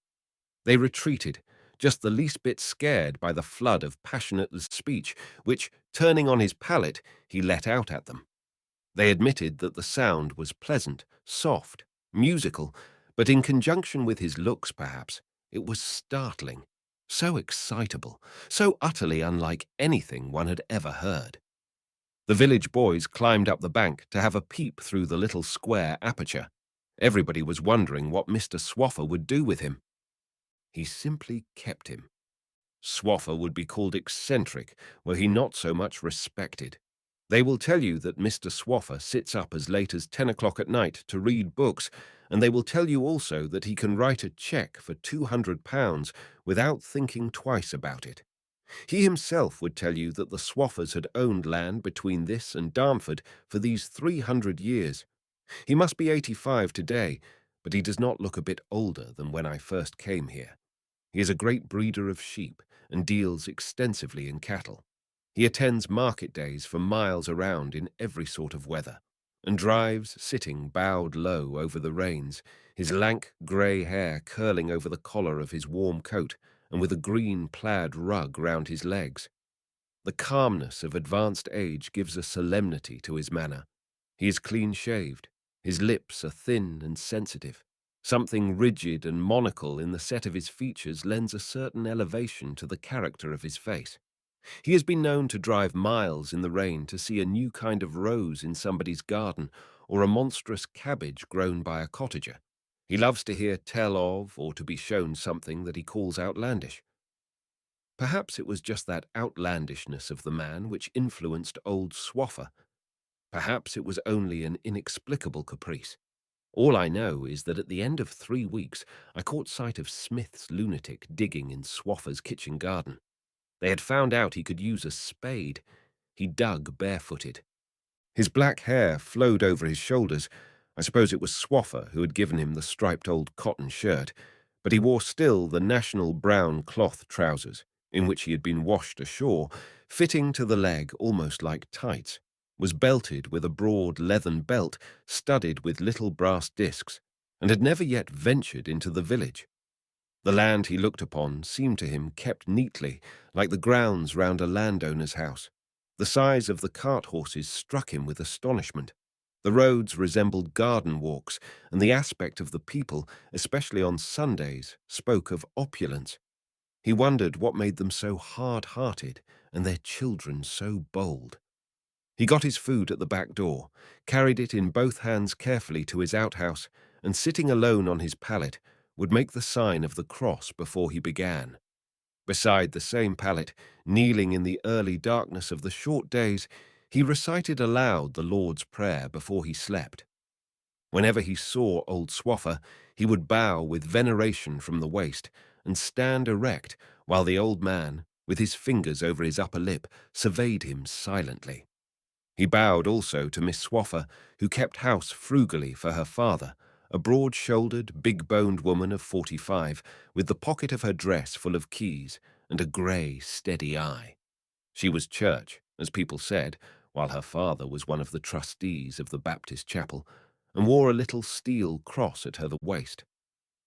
They retreated, just the least bit scared by the flood of passionate speech which, turning on his palate, he let out at them. They admitted that the sound was pleasant, soft, musical, but in conjunction with his looks, perhaps, it was startling, so excitable, so utterly unlike anything one had ever heard. The village boys climbed up the bank to have a peep through the little square aperture. Everybody was wondering what Mr. Swaffer would do with him. He simply kept him. Swaffer would be called eccentric were he not so much respected. They will tell you that Mr. Swaffer sits up as late as 10 o'clock at night to read books, and they will tell you also that he can write a cheque for £200 without thinking twice about it. He himself would tell you that the Swaffers had owned land between this and Darmford for these 300 years. He must be 85 today, but he does not look a bit older than when I first came here. He is a great breeder of sheep and deals extensively in cattle. He attends market days for miles around in every sort of weather, and drives sitting bowed low over the reins, his lank grey hair curling over the collar of his warm coat, and with a green plaid rug round his legs. The calmness of advanced age gives a solemnity to his manner. He is clean-shaved. His lips are thin and sensitive. Something rigid and monocle in the set of his features lends a certain elevation to the character of his face. He has been known to drive miles in the rain to see a new kind of rose in somebody's garden or a monstrous cabbage grown by a cottager. He loves to hear tell of or to be shown something that he calls outlandish. Perhaps it was just that outlandishness of the man which influenced old Swaffer. Perhaps it was only an inexplicable caprice. All I know is that at the end of 3 weeks, I caught sight of Smith's lunatic digging in Swaffer's kitchen garden. They had found out he could use a spade. He dug barefooted. His black hair flowed over his shoulders. I suppose it was Swaffer who had given him the striped old cotton shirt, but he wore still the national brown cloth trousers, in which he had been washed ashore, fitting to the leg almost like tights, was belted with a broad leathern belt studded with little brass discs, and had never yet ventured into the village. The land he looked upon seemed to him kept neatly, like the grounds round a landowner's house. The size of the cart horses struck him with astonishment. The roads resembled garden walks, and the aspect of the people, especially on Sundays, spoke of opulence. He wondered what made them so hard-hearted and their children so bold. He got his food at the back door, carried it in both hands carefully to his outhouse, and sitting alone on his pallet, would make the sign of the cross before he began. Beside the same pallet, kneeling in the early darkness of the short days, he recited aloud the Lord's Prayer before he slept. Whenever he saw old Swaffer, he would bow with veneration from the waist and stand erect while the old man, with his fingers over his upper lip, surveyed him silently. He bowed also to Miss Swaffer, who kept house frugally for her father, a broad-shouldered, big-boned woman of 45, with the pocket of her dress full of keys and a grey, steady eye. She was church, as people said, while her father was one of the trustees of the Baptist chapel, and wore a little steel cross at her waist.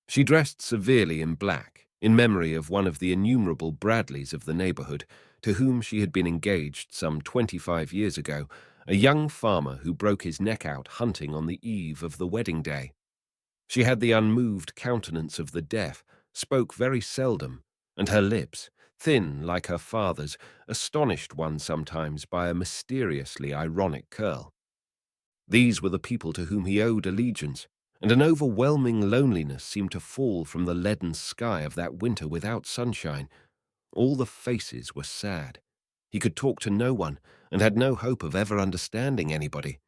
She dressed severely in black, in memory of one of the innumerable Bradleys of the neighbourhood, to whom she had been engaged some 25 years ago, a young farmer who broke his neck out hunting on the eve of the wedding day. She had the unmoved countenance of the deaf, spoke very seldom, and her lips, thin like her father's, astonished one sometimes by a mysteriously ironic curl. These were the people to whom he owed allegiance, and an overwhelming loneliness seemed to fall from the leaden sky of that winter without sunshine. All the faces were sad. He could talk to no one, and had no hope of ever understanding anybody.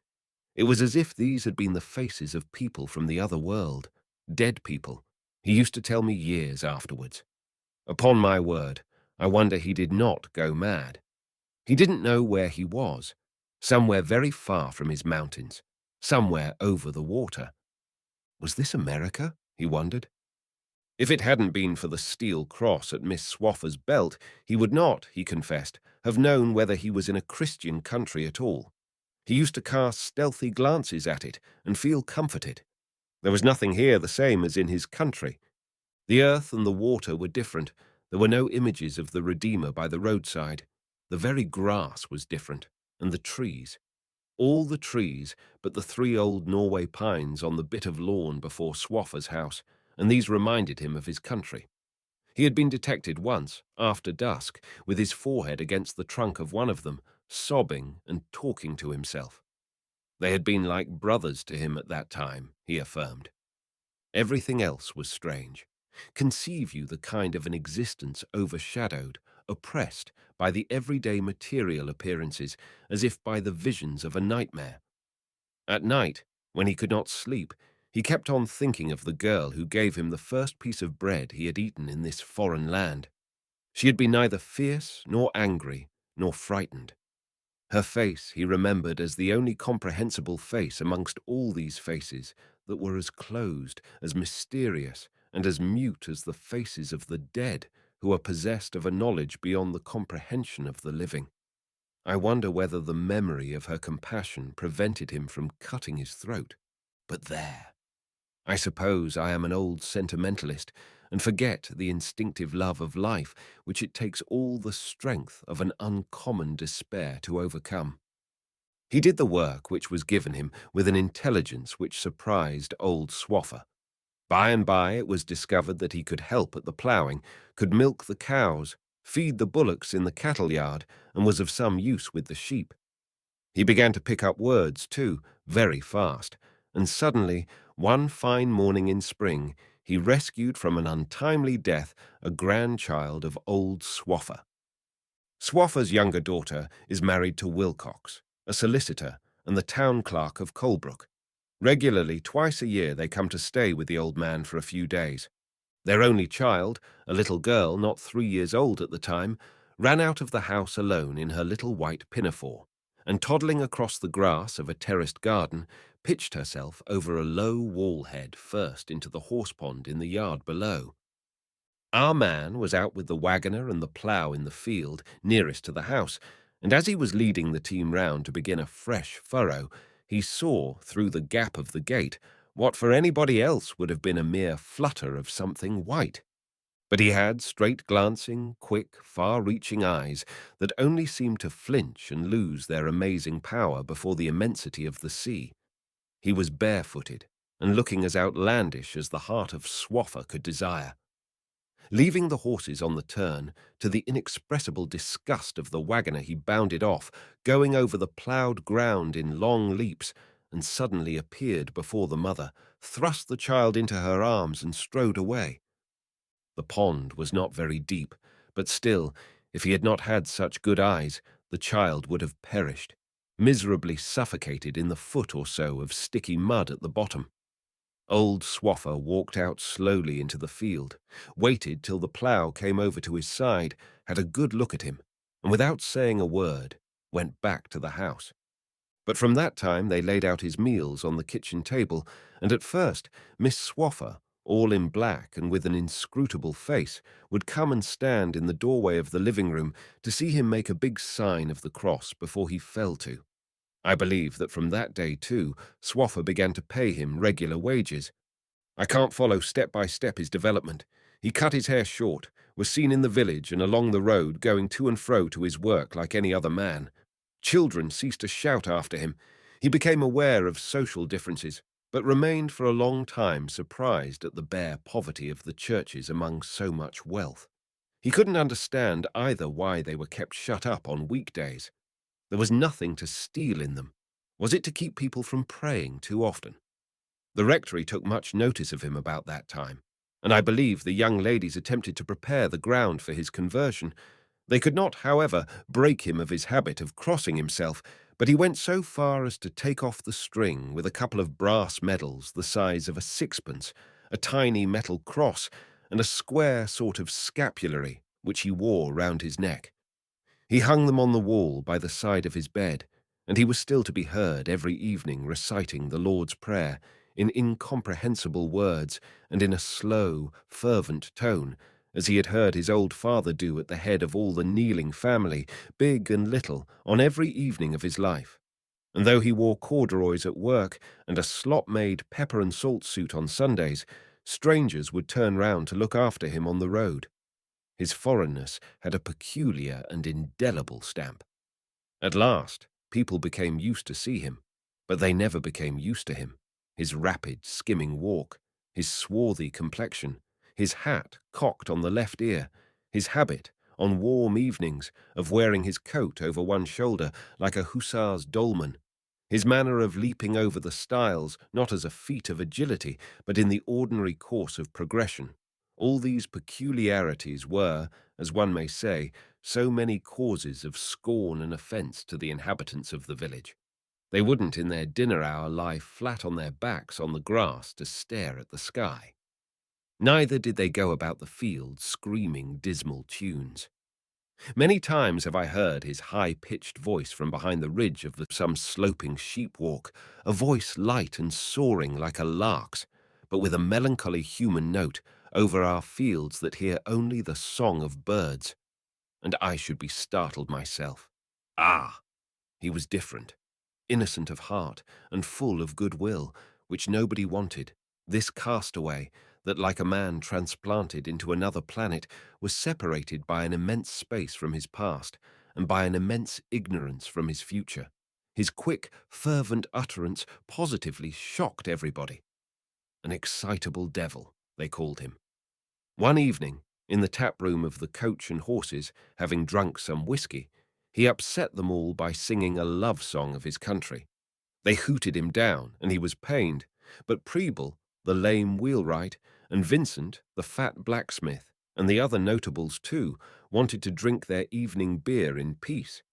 It was as if these had been the faces of people from the other world, dead people, he used to tell me years afterwards. Upon my word, I wonder he did not go mad. He didn't know where he was, somewhere very far from his mountains, somewhere over the water. Was this America? He wondered. If it hadn't been for the steel cross at Miss Swaffer's belt, he would not, he confessed, have known whether he was in a Christian country at all. He used to cast stealthy glances at it and feel comforted. There was nothing here the same as in his country. The earth and the water were different. There were no images of the Redeemer by the roadside. The very grass was different, and the trees. All the trees but the 3 old Norway pines on the bit of lawn before Swaffer's house, and these reminded him of his country. He had been detected once, after dusk, with his forehead against the trunk of one of them, sobbing and talking to himself. They had been like brothers to him at that time, he affirmed. Everything else was strange. Conceive you the kind of an existence overshadowed, oppressed by the everyday material appearances, as if by the visions of a nightmare. At night, when he could not sleep, he kept on thinking of the girl who gave him the first piece of bread he had eaten in this foreign land. She had been neither fierce nor angry nor frightened. Her face he remembered as the only comprehensible face amongst all these faces that were as closed, as mysterious, and as mute as the faces of the dead who are possessed of a knowledge beyond the comprehension of the living. I wonder whether the memory of her compassion prevented him from cutting his throat. But there! I suppose I am an old sentimentalist and forget the instinctive love of life which it takes all the strength of an uncommon despair to overcome. He did the work which was given him with an intelligence which surprised old Swaffer. By and by it was discovered that he could help at the ploughing, could milk the cows, feed the bullocks in the cattle yard, and was of some use with the sheep. He began to pick up words, too, very fast, and suddenly, one fine morning in spring, he rescued from an untimely death a grandchild of old Swaffer. Swaffer's younger daughter is married to Wilcox, a solicitor and the town clerk of Colebrook. Regularly, twice a year, they come to stay with the old man for a few days. Their only child, a little girl not 3 years old at the time, ran out of the house alone in her little white pinafore, and toddling across the grass of a terraced garden, pitched herself over a low wall head first into the horse pond in the yard below. Our man was out with the wagoner and the plough in the field nearest to the house, and as he was leading the team round to begin a fresh furrow, he saw, through the gap of the gate, what for anybody else would have been a mere flutter of something white. But he had straight-glancing, quick, far-reaching eyes that only seemed to flinch and lose their amazing power before the immensity of the sea. He was barefooted and looking as outlandish as the heart of Swaffer could desire. Leaving the horses on the turn, to the inexpressible disgust of the wagoner he bounded off, going over the ploughed ground in long leaps, and suddenly appeared before the mother, thrust the child into her arms and strode away. The pond was not very deep, but still, if he had not had such good eyes, the child would have perished, miserably suffocated in the foot or so of sticky mud at the bottom. Old Swaffer walked out slowly into the field, waited till the plough came over to his side, had a good look at him, and without saying a word, went back to the house. But from that time they laid out his meals on the kitchen table, and at first Miss Swaffer, all in black and with an inscrutable face, would come and stand in the doorway of the living room to see him make a big sign of the cross before he fell to. I believe that from that day, too, Swaffer began to pay him regular wages. I can't follow step by step his development. He cut his hair short, was seen in the village and along the road going to and fro to his work like any other man. Children ceased to shout after him. He became aware of social differences, but remained for a long time surprised at the bare poverty of the churches among so much wealth. He couldn't understand either why they were kept shut up on weekdays. There was nothing to steal in them. Was it to keep people from praying too often? The rectory took much notice of him about that time, and I believe the young ladies attempted to prepare the ground for his conversion. They could not, however, break him of his habit of crossing himself, but he went so far as to take off the string with a couple of brass medals the size of a sixpence, a tiny metal cross, and a square sort of scapulary which he wore round his neck. He hung them on the wall by the side of his bed, and he was still to be heard every evening reciting the Lord's Prayer in incomprehensible words and in a slow, fervent tone, as he had heard his old father do at the head of all the kneeling family, big and little, on every evening of his life. And though he wore corduroys at work and a slop-made pepper and salt suit on Sundays, strangers would turn round to look after him on the road. His foreignness had a peculiar and indelible stamp. At last, people became used to see him, but they never became used to him. His rapid, skimming walk, his swarthy complexion, his hat cocked on the left ear, his habit, on warm evenings, of wearing his coat over one shoulder like a hussar's dolman, his manner of leaping over the stiles not as a feat of agility, but in the ordinary course of progression. All these peculiarities were, as one may say, so many causes of scorn and offence to the inhabitants of the village. They wouldn't in their dinner hour lie flat on their backs on the grass to stare at the sky. Neither did they go about the fields screaming dismal tunes. Many times have I heard his high-pitched voice from behind the ridge of some sloping sheep-walk, a voice light and soaring like a lark's, but with a melancholy human note, over our fields that hear only the song of birds. And I should be startled myself. Ah! He was different, innocent of heart and full of goodwill, which nobody wanted. This castaway, that like a man transplanted into another planet, was separated by an immense space from his past and by an immense ignorance from his future. His quick, fervent utterance positively shocked everybody. An excitable devil, they called him. One evening, In the tap room of the Coach and Horses, having drunk some whiskey, he upset them all by singing a love song of his country. They hooted him down, and he was pained, but Preble, the lame wheelwright, and Vincent, the fat blacksmith, and the other notables too, wanted to drink their evening beer in peace.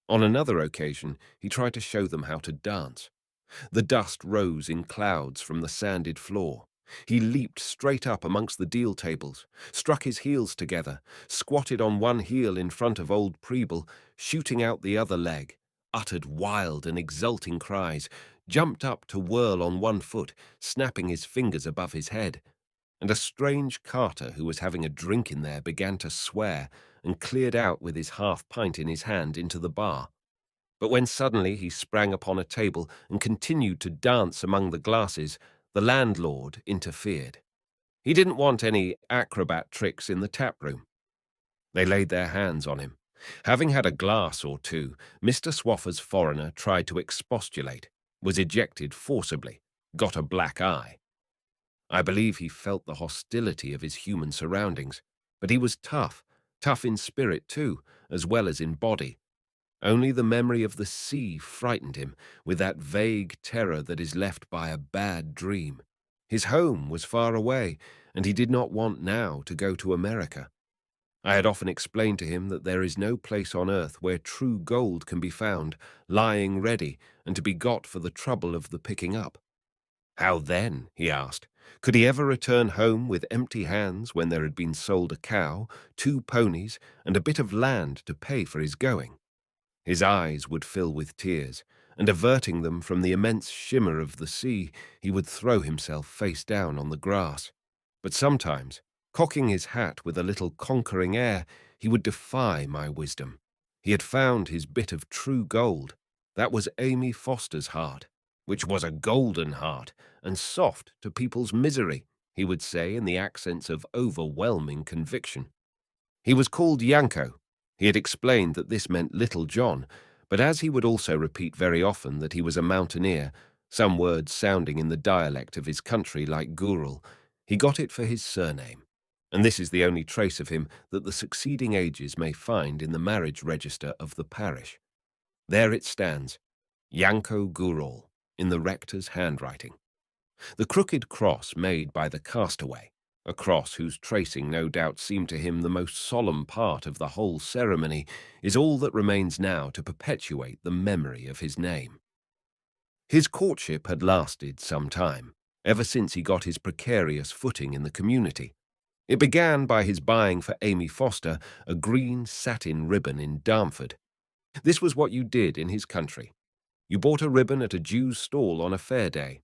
On another occasion, he tried to show them how to dance. The dust rose in clouds from the sanded floor. He leaped straight up amongst the deal tables, struck his heels together, squatted on one heel in front of old Preble, shooting out the other leg, uttered wild and exulting cries, jumped up to whirl on one foot, snapping his fingers above his head. And a strange carter who was having a drink in there began to swear and cleared out with his half-pint in his hand into the bar. But when suddenly he sprang upon a table and continued to dance among the glasses, the landlord interfered. He didn't want any acrobat tricks in the tap room. They laid their hands on him. Having had a glass or two, Mr. Swaffer's foreigner tried to expostulate, was ejected forcibly, got a black eye. I believe he felt the hostility of his human surroundings, but he was tough in spirit too, as well as in body. Only the memory of the sea frightened him with that vague terror that is left by a bad dream. His home was far away, and he did not want now to go to America. I had often explained to him that there is no place on earth where true gold can be found, lying ready, and to be got for the trouble of the picking up. How then, he asked, could he ever return home with empty hands when there had been sold a cow, 2 ponies, and a bit of land to pay for his going? His eyes would fill with tears, and averting them from the immense shimmer of the sea, he would throw himself face down on the grass. But sometimes, cocking his hat with a little conquering air, he would defy my wisdom. He had found his bit of true gold. That was Amy Foster's heart, which was a golden heart, and soft to people's misery, he would say in the accents of overwhelming conviction. He was called Yanko. He had explained that this meant Little John, but as he would also repeat very often that he was a mountaineer, some words sounding in the dialect of his country like Goorall, he got it for his surname. And this is the only trace of him that the succeeding ages may find in the marriage register of the parish. There it stands, Yanko Goorall, in the rector's handwriting. The crooked cross made by the Castaway, a cross whose tracing no doubt seemed to him the most solemn part of the whole ceremony, is all that remains now to perpetuate the memory of his name. His courtship had lasted some time, ever since he got his precarious footing in the community. It began by his buying for Amy Foster a green satin ribbon in Darmford. This was what you did in his country. You bought a ribbon at a Jew's stall on a fair day.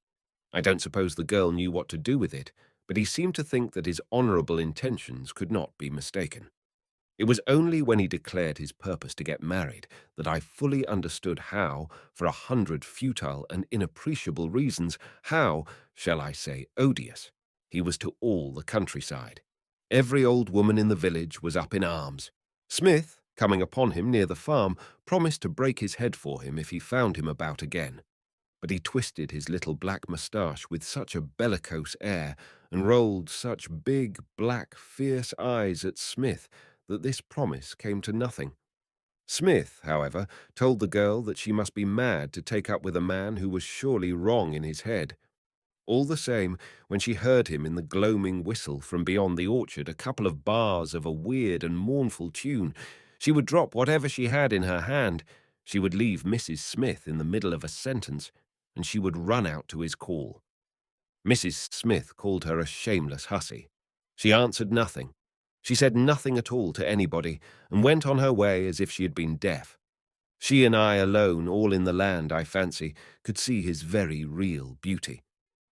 I don't suppose the girl knew what to do with it, but he seemed to think that his honourable intentions could not be mistaken. It was only when he declared his purpose to get married that I fully understood how, for 100 futile and inappreciable reasons, how, shall I say, odious, he was to all the countryside. Every old woman in the village was up in arms. Smith, coming upon him near the farm, promised to break his head for him if he found him about again. But he twisted his little black moustache with such a bellicose air and rolled such big, black, fierce eyes at Smith that this promise came to nothing. Smith, however, told the girl that she must be mad to take up with a man who was surely wrong in his head. All the same, when she heard him in the gloaming whistle from beyond the orchard a couple of bars of a weird and mournful tune, she would drop whatever she had in her hand. She would leave Mrs. Smith in the middle of a sentence, and she would run out to his call. Mrs. Smith called her a shameless hussy. She answered nothing. She said nothing at all to anybody, and went on her way as if she had been deaf. She and I alone, all in the land, I fancy, could see his very real beauty.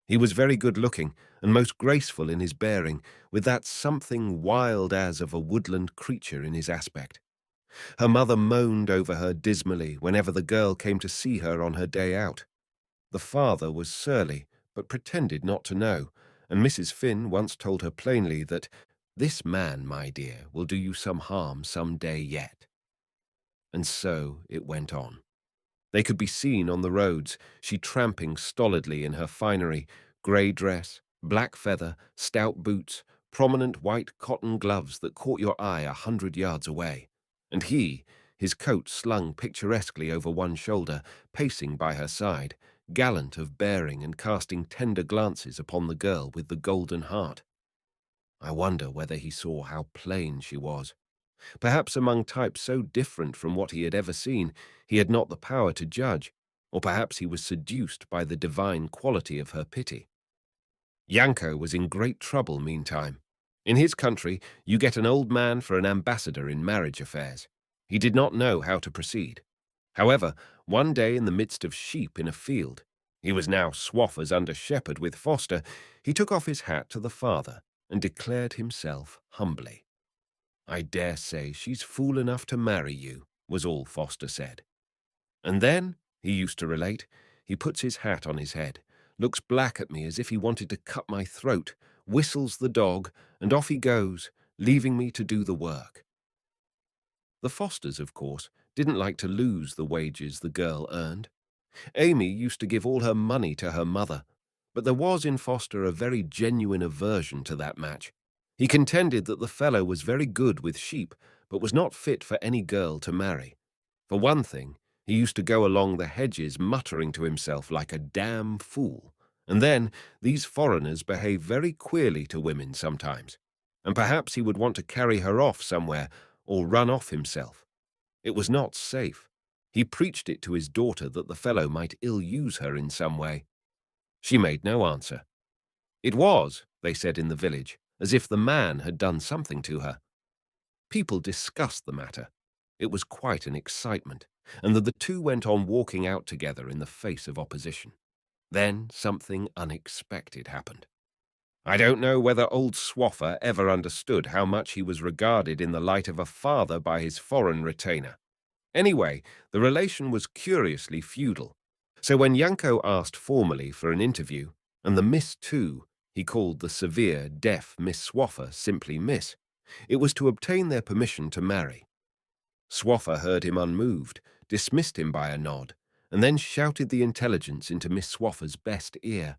He was very good-looking, and most graceful in his bearing, with that something wild as of a woodland creature in his aspect. Her mother moaned over her dismally whenever the girl came to see her on her day out. The father was surly, but pretended not to know, and Mrs. Finn once told her plainly that, "This man, my dear, will do you some harm some day yet." And so it went on. They could be seen on the roads, she tramping stolidly in her finery, grey dress, black feather, stout boots, prominent white cotton gloves that caught your eye 100 yards away, and he, his coat slung picturesquely over one shoulder, pacing by her side, gallant of bearing and casting tender glances upon the girl with the golden heart. I wonder whether he saw how plain she was. Perhaps among types so different from what he had ever seen, he had not the power to judge, or perhaps he was seduced by the divine quality of her pity. Yanko was in great trouble meantime. In his country, you get an old man for an ambassador in marriage affairs. He did not know how to proceed. However, one day in the midst of sheep in a field, he was now Swaffer's under-shepherd with Foster, he took off his hat to the father and declared himself humbly. "I dare say she's fool enough to marry you," was all Foster said. And then, he used to relate, he puts his hat on his head, looks black at me as if he wanted to cut my throat, whistles the dog, and off he goes, leaving me to do the work. The Fosters, of course, didn't like to lose the wages the girl earned. Amy used to give all her money to her mother, but there was in Foster a very genuine aversion to that match. He contended that the fellow was very good with sheep, but was not fit for any girl to marry. For one thing, he used to go along the hedges muttering to himself like a damn fool. And then, these foreigners behave very queerly to women sometimes, and perhaps he would want to carry her off somewhere or run off himself. It was not safe. He preached it to his daughter that the fellow might ill-use her in some way. She made no answer. It was, they said in the village, as if the man had done something to her. People discussed the matter. It was quite an excitement, and the two went on walking out together in the face of opposition. Then something unexpected happened. I don't know whether old Swaffer ever understood how much he was regarded in the light of a father by his foreign retainer. Anyway, the relation was curiously feudal. So when Yanko asked formally for an interview, and the Miss too, he called the severe, deaf Miss Swaffer simply Miss, it was to obtain their permission to marry. Swaffer heard him unmoved, dismissed him by a nod, and then shouted the intelligence into Miss Swaffer's best ear.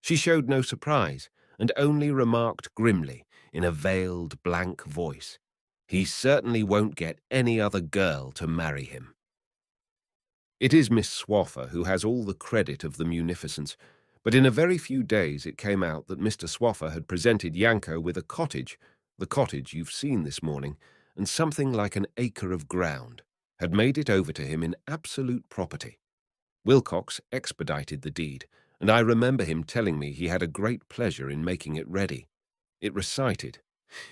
She showed no surprise, and only remarked grimly, in a veiled, blank voice, "He certainly won't get any other girl to marry him." It is Miss Swaffer who has all the credit of the munificence, but in a very few days it came out that Mr. Swaffer had presented Yanko with a cottage, the cottage you've seen this morning, and something like an acre of ground, had made it over to him in absolute property. Wilcox expedited the deed, and I remember him telling me he had a great pleasure in making it ready. It recited,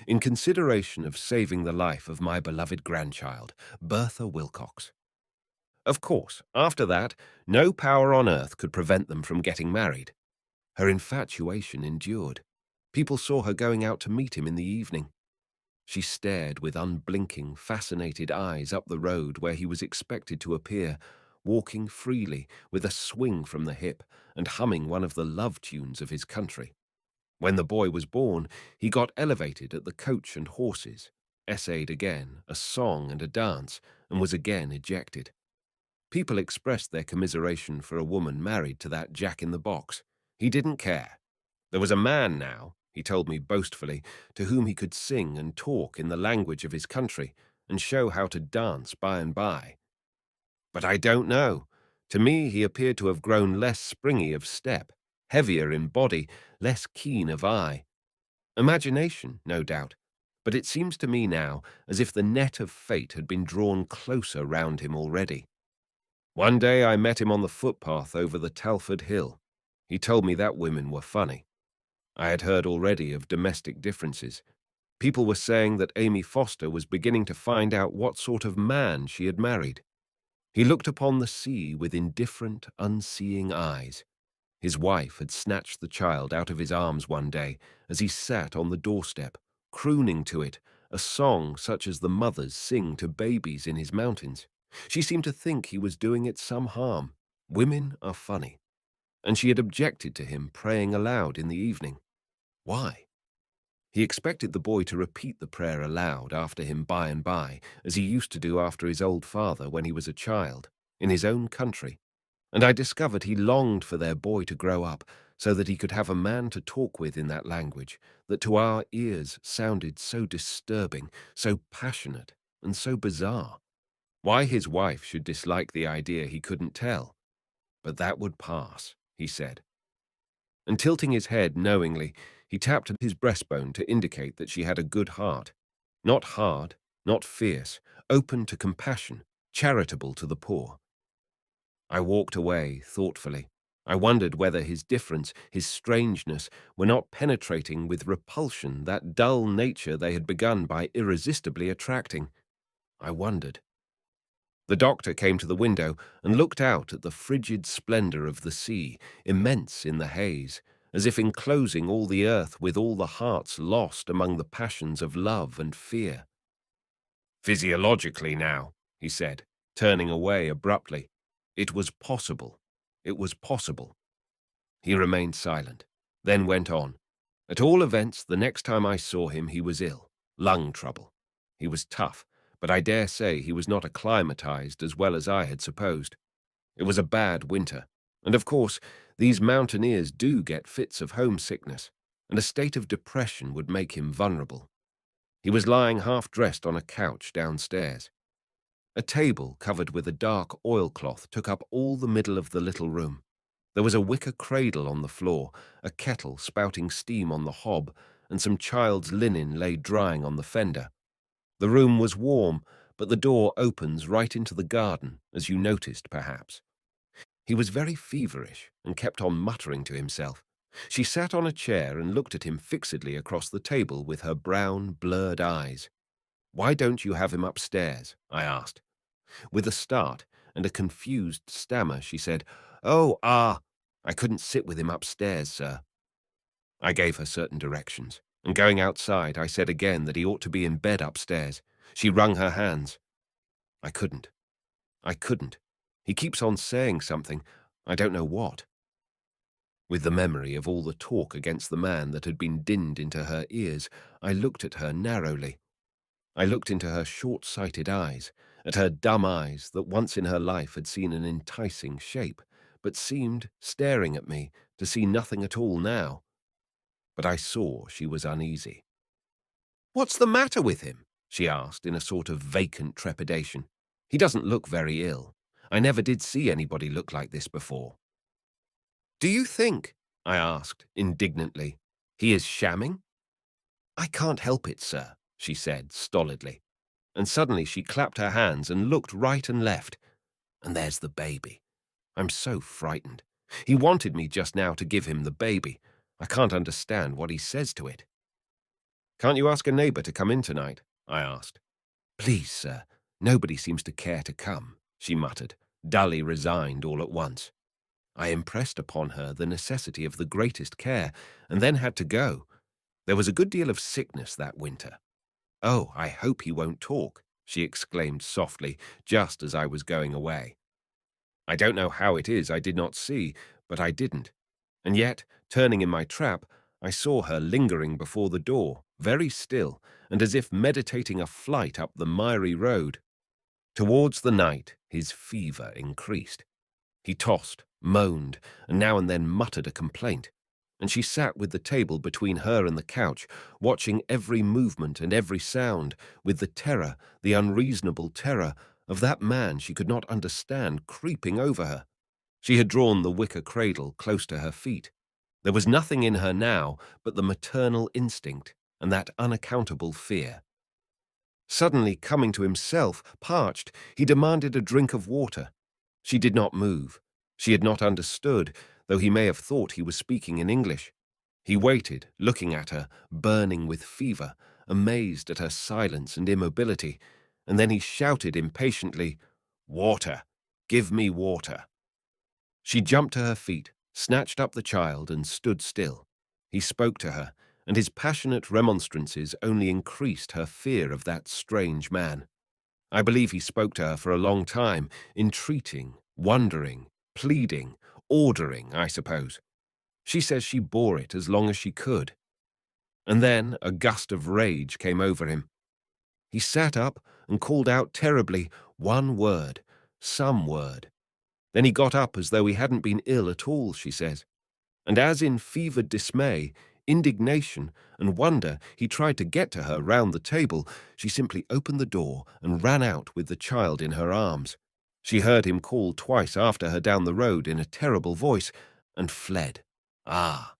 "In consideration of saving the life of my beloved grandchild, Bertha Wilcox." Of course, after that, no power on earth could prevent them from getting married. Her infatuation endured. People saw her going out to meet him in the evening. She stared with unblinking, fascinated eyes up the road where he was expected to appear, walking freely, with a swing from the hip, and humming one of the love tunes of his country. When the boy was born, he got elevated at the Coach and Horses, essayed again a song and a dance, and was again ejected. People expressed their commiseration for a woman married to that jack-in-the-box. He didn't care. There was a man now, he told me boastfully, to whom he could sing and talk in the language of his country and show how to dance by and by. But I don't know. To me he appeared to have grown less springy of step, heavier in body, less keen of eye. Imagination, no doubt, but it seems to me now as if the net of fate had been drawn closer round him already. One day I met him on the footpath over the Talford Hill. He told me that women were funny. I had heard already of domestic differences. People were saying that Amy Foster was beginning to find out what sort of man she had married. He looked upon the sea with indifferent, unseeing eyes. His wife had snatched the child out of his arms one day as he sat on the doorstep, crooning to it a song such as the mothers sing to babies in his mountains. She seemed to think he was doing it some harm. Women are funny. And she had objected to him praying aloud in the evening. Why? He expected the boy to repeat the prayer aloud after him by and by, as he used to do after his old father when he was a child, in his own country. And I discovered he longed for their boy to grow up, so that he could have a man to talk with in that language that to our ears sounded so disturbing, so passionate, and so bizarre. Why his wife should dislike the idea he couldn't tell, but that would pass, he said. And tilting his head knowingly, he tapped at his breastbone to indicate that she had a good heart. Not hard, not fierce, open to compassion, charitable to the poor. I walked away thoughtfully. I wondered whether his difference, his strangeness, were not penetrating with repulsion that dull nature they had begun by irresistibly attracting. I wondered. The doctor came to the window and looked out at the frigid splendor of the sea, immense in the haze, as if enclosing all the earth with all the hearts lost among the passions of love and fear. Physiologically now, he said, turning away abruptly. It was possible. It was possible. He remained silent, then went on. At all events, the next time I saw him, he was ill, lung trouble. He was tough, but I dare say he was not acclimatized as well as I had supposed. It was a bad winter, and of course, these mountaineers do get fits of homesickness, and a state of depression would make him vulnerable. He was lying half-dressed on a couch downstairs. A table covered with a dark oilcloth took up all the middle of the little room. There was a wicker cradle on the floor, a kettle spouting steam on the hob, and some child's linen lay drying on the fender. The room was warm, but the door opens right into the garden, as you noticed, perhaps. He was very feverish and kept on muttering to himself. She sat on a chair and looked at him fixedly across the table with her brown, blurred eyes. "Why don't you have him upstairs?" I asked. With a start and a confused stammer, she said, I couldn't sit with him upstairs, sir." I gave her certain directions, and going outside, I said again that he ought to be in bed upstairs. She wrung her hands. I couldn't. He keeps on saying something, I don't know what." With the memory of all the talk against the man that had been dinned into her ears, I looked at her narrowly. I looked into her short-sighted eyes, at her dumb eyes that once in her life had seen an enticing shape, but seemed, staring at me, to see nothing at all now. But I saw she was uneasy. "What's the matter with him?" she asked in a sort of vacant trepidation. "He doesn't look very ill. I never did see anybody look like this before." "Do you think," I asked indignantly, "he is shamming?" "I can't help it, sir," she said stolidly. And suddenly she clapped her hands and looked right and left. "And there's the baby. I'm so frightened. He wanted me just now to give him the baby. I can't understand what he says to it." "Can't you ask a neighbor to come in tonight?" I asked. "Please, sir, nobody seems to care to come," she muttered, dully resigned all at once. I impressed upon her the necessity of the greatest care, and then had to go. There was a good deal of sickness that winter. "Oh, I hope he won't talk," she exclaimed softly, just as I was going away. I don't know how it is I did not see, but I didn't. And yet, turning in my trap, I saw her lingering before the door, very still, and as if meditating a flight up the miry road. Towards the night, his fever increased. He tossed, moaned, and now and then muttered a complaint, and she sat with the table between her and the couch, watching every movement and every sound, with the terror, the unreasonable terror, of that man she could not understand creeping over her. She had drawn the wicker cradle close to her feet. There was nothing in her now but the maternal instinct and that unaccountable fear. Suddenly coming to himself, parched, he demanded a drink of water. She did not move. She had not understood, though he may have thought he was speaking in English. He waited, looking at her, burning with fever, amazed at her silence and immobility, and then he shouted impatiently, "Water! Give me water!" She jumped to her feet, snatched up the child, and stood still. He spoke to her, and his passionate remonstrances only increased her fear of that strange man. I believe he spoke to her for a long time, entreating, wondering, pleading, ordering, I suppose. She says she bore it as long as she could. And then a gust of rage came over him. He sat up and called out terribly, one word, some word. Then he got up as though he hadn't been ill at all, she says. And as in fevered dismay, indignation, and wonder he tried to get to her round the table, she simply opened the door and ran out with the child in her arms. She heard him call twice after her down the road in a terrible voice, and fled. Ah!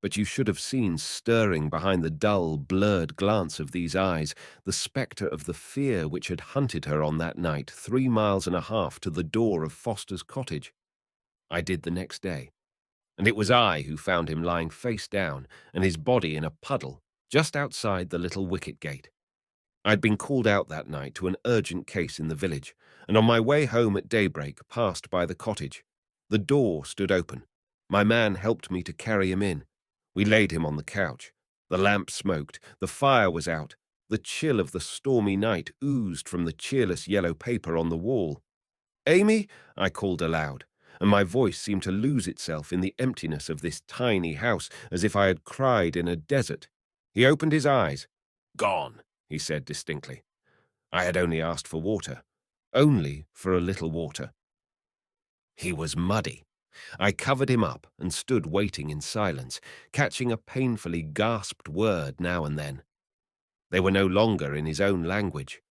But you should have seen stirring behind the dull, blurred glance of these eyes the spectre of the fear which had hunted her on that night 3.5 miles to the door of Foster's cottage. I did the next day, and it was I who found him lying face down and his body in a puddle just outside the little wicket gate. I'd been called out that night to an urgent case in the village, and on my way home at daybreak passed by the cottage. The door stood open. My man helped me to carry him in. We laid him on the couch. The lamp smoked, the fire was out. The chill of the stormy night oozed from the cheerless yellow paper on the wall. "Amy," I called aloud, and my voice seemed to lose itself in the emptiness of this tiny house as if I had cried in a desert. He opened his eyes. "Gone," he said distinctly. I had only asked for water. Only for a little water. He was muddy. I covered him up and stood waiting in silence, catching a painfully gasped word now and then. They were no longer in his own language.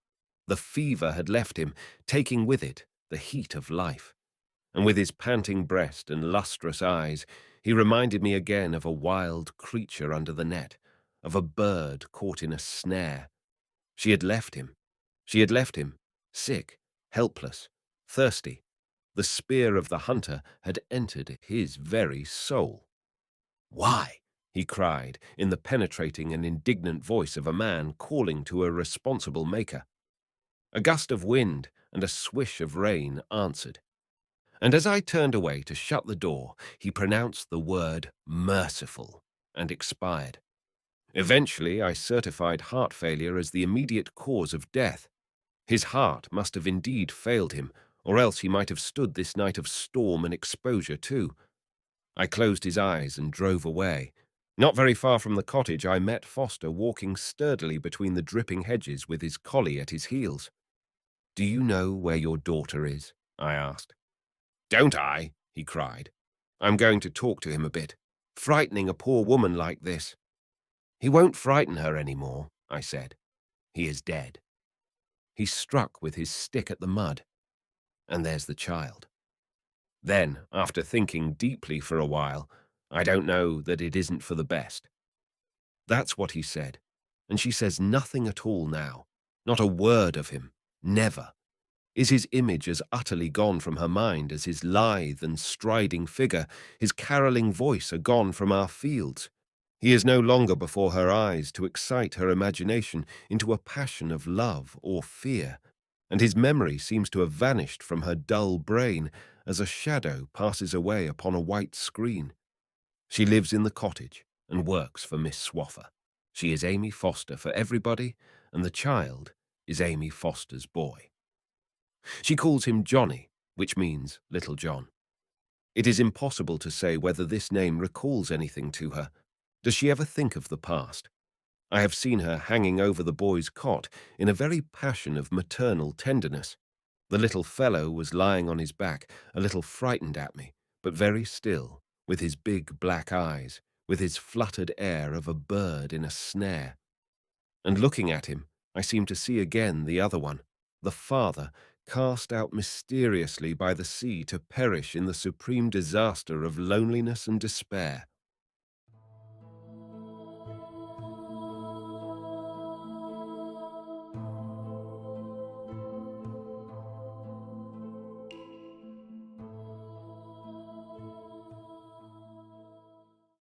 The fever had left him, taking with it the heat of life. And with his panting breast and lustrous eyes, he reminded me again of a wild creature under the net, of a bird caught in a snare. She had left him. She had left him, sick, helpless, thirsty. The spear of the hunter had entered his very soul. "Why?" he cried, in the penetrating and indignant voice of a man calling to a responsible maker. A gust of wind and a swish of rain answered. And as I turned away to shut the door, he pronounced the word merciful and expired. Eventually, I certified heart failure as the immediate cause of death. His heart must have indeed failed him, or else he might have stood this night of storm and exposure too. I closed his eyes and drove away. Not very far from the cottage, I met Foster walking sturdily between the dripping hedges with his collie at his heels. "Do you know where your daughter is?" I asked. "Don't I?" he cried. "I'm going to talk to him a bit. Frightening a poor woman like this." "He won't frighten her any more," I said. "He is dead." He struck with his stick at the mud. And there's the child. Then, after thinking deeply for a while, "I don't know that it isn't for the best." That's what he said, and she says nothing at all now, not a word of him, never. Is his image as utterly gone from her mind as his lithe and striding figure, his carolling voice are gone from our fields? He is no longer before her eyes to excite her imagination into a passion of love or fear, and his memory seems to have vanished from her dull brain as a shadow passes away upon a white screen. She lives in the cottage and works for Miss Swaffer. She is Amy Foster for everybody, and the child is Amy Foster's boy. She calls him Johnny, which means Little John. It is impossible to say whether this name recalls anything to her. Does she ever think of the past? I have seen her hanging over the boy's cot in a very passion of maternal tenderness. The little fellow was lying on his back, a little frightened at me, but very still, with his big black eyes, with his fluttered air of a bird in a snare. And looking at him, I seem to see again the other one, the father, cast out mysteriously by the sea to perish in the supreme disaster of loneliness and despair.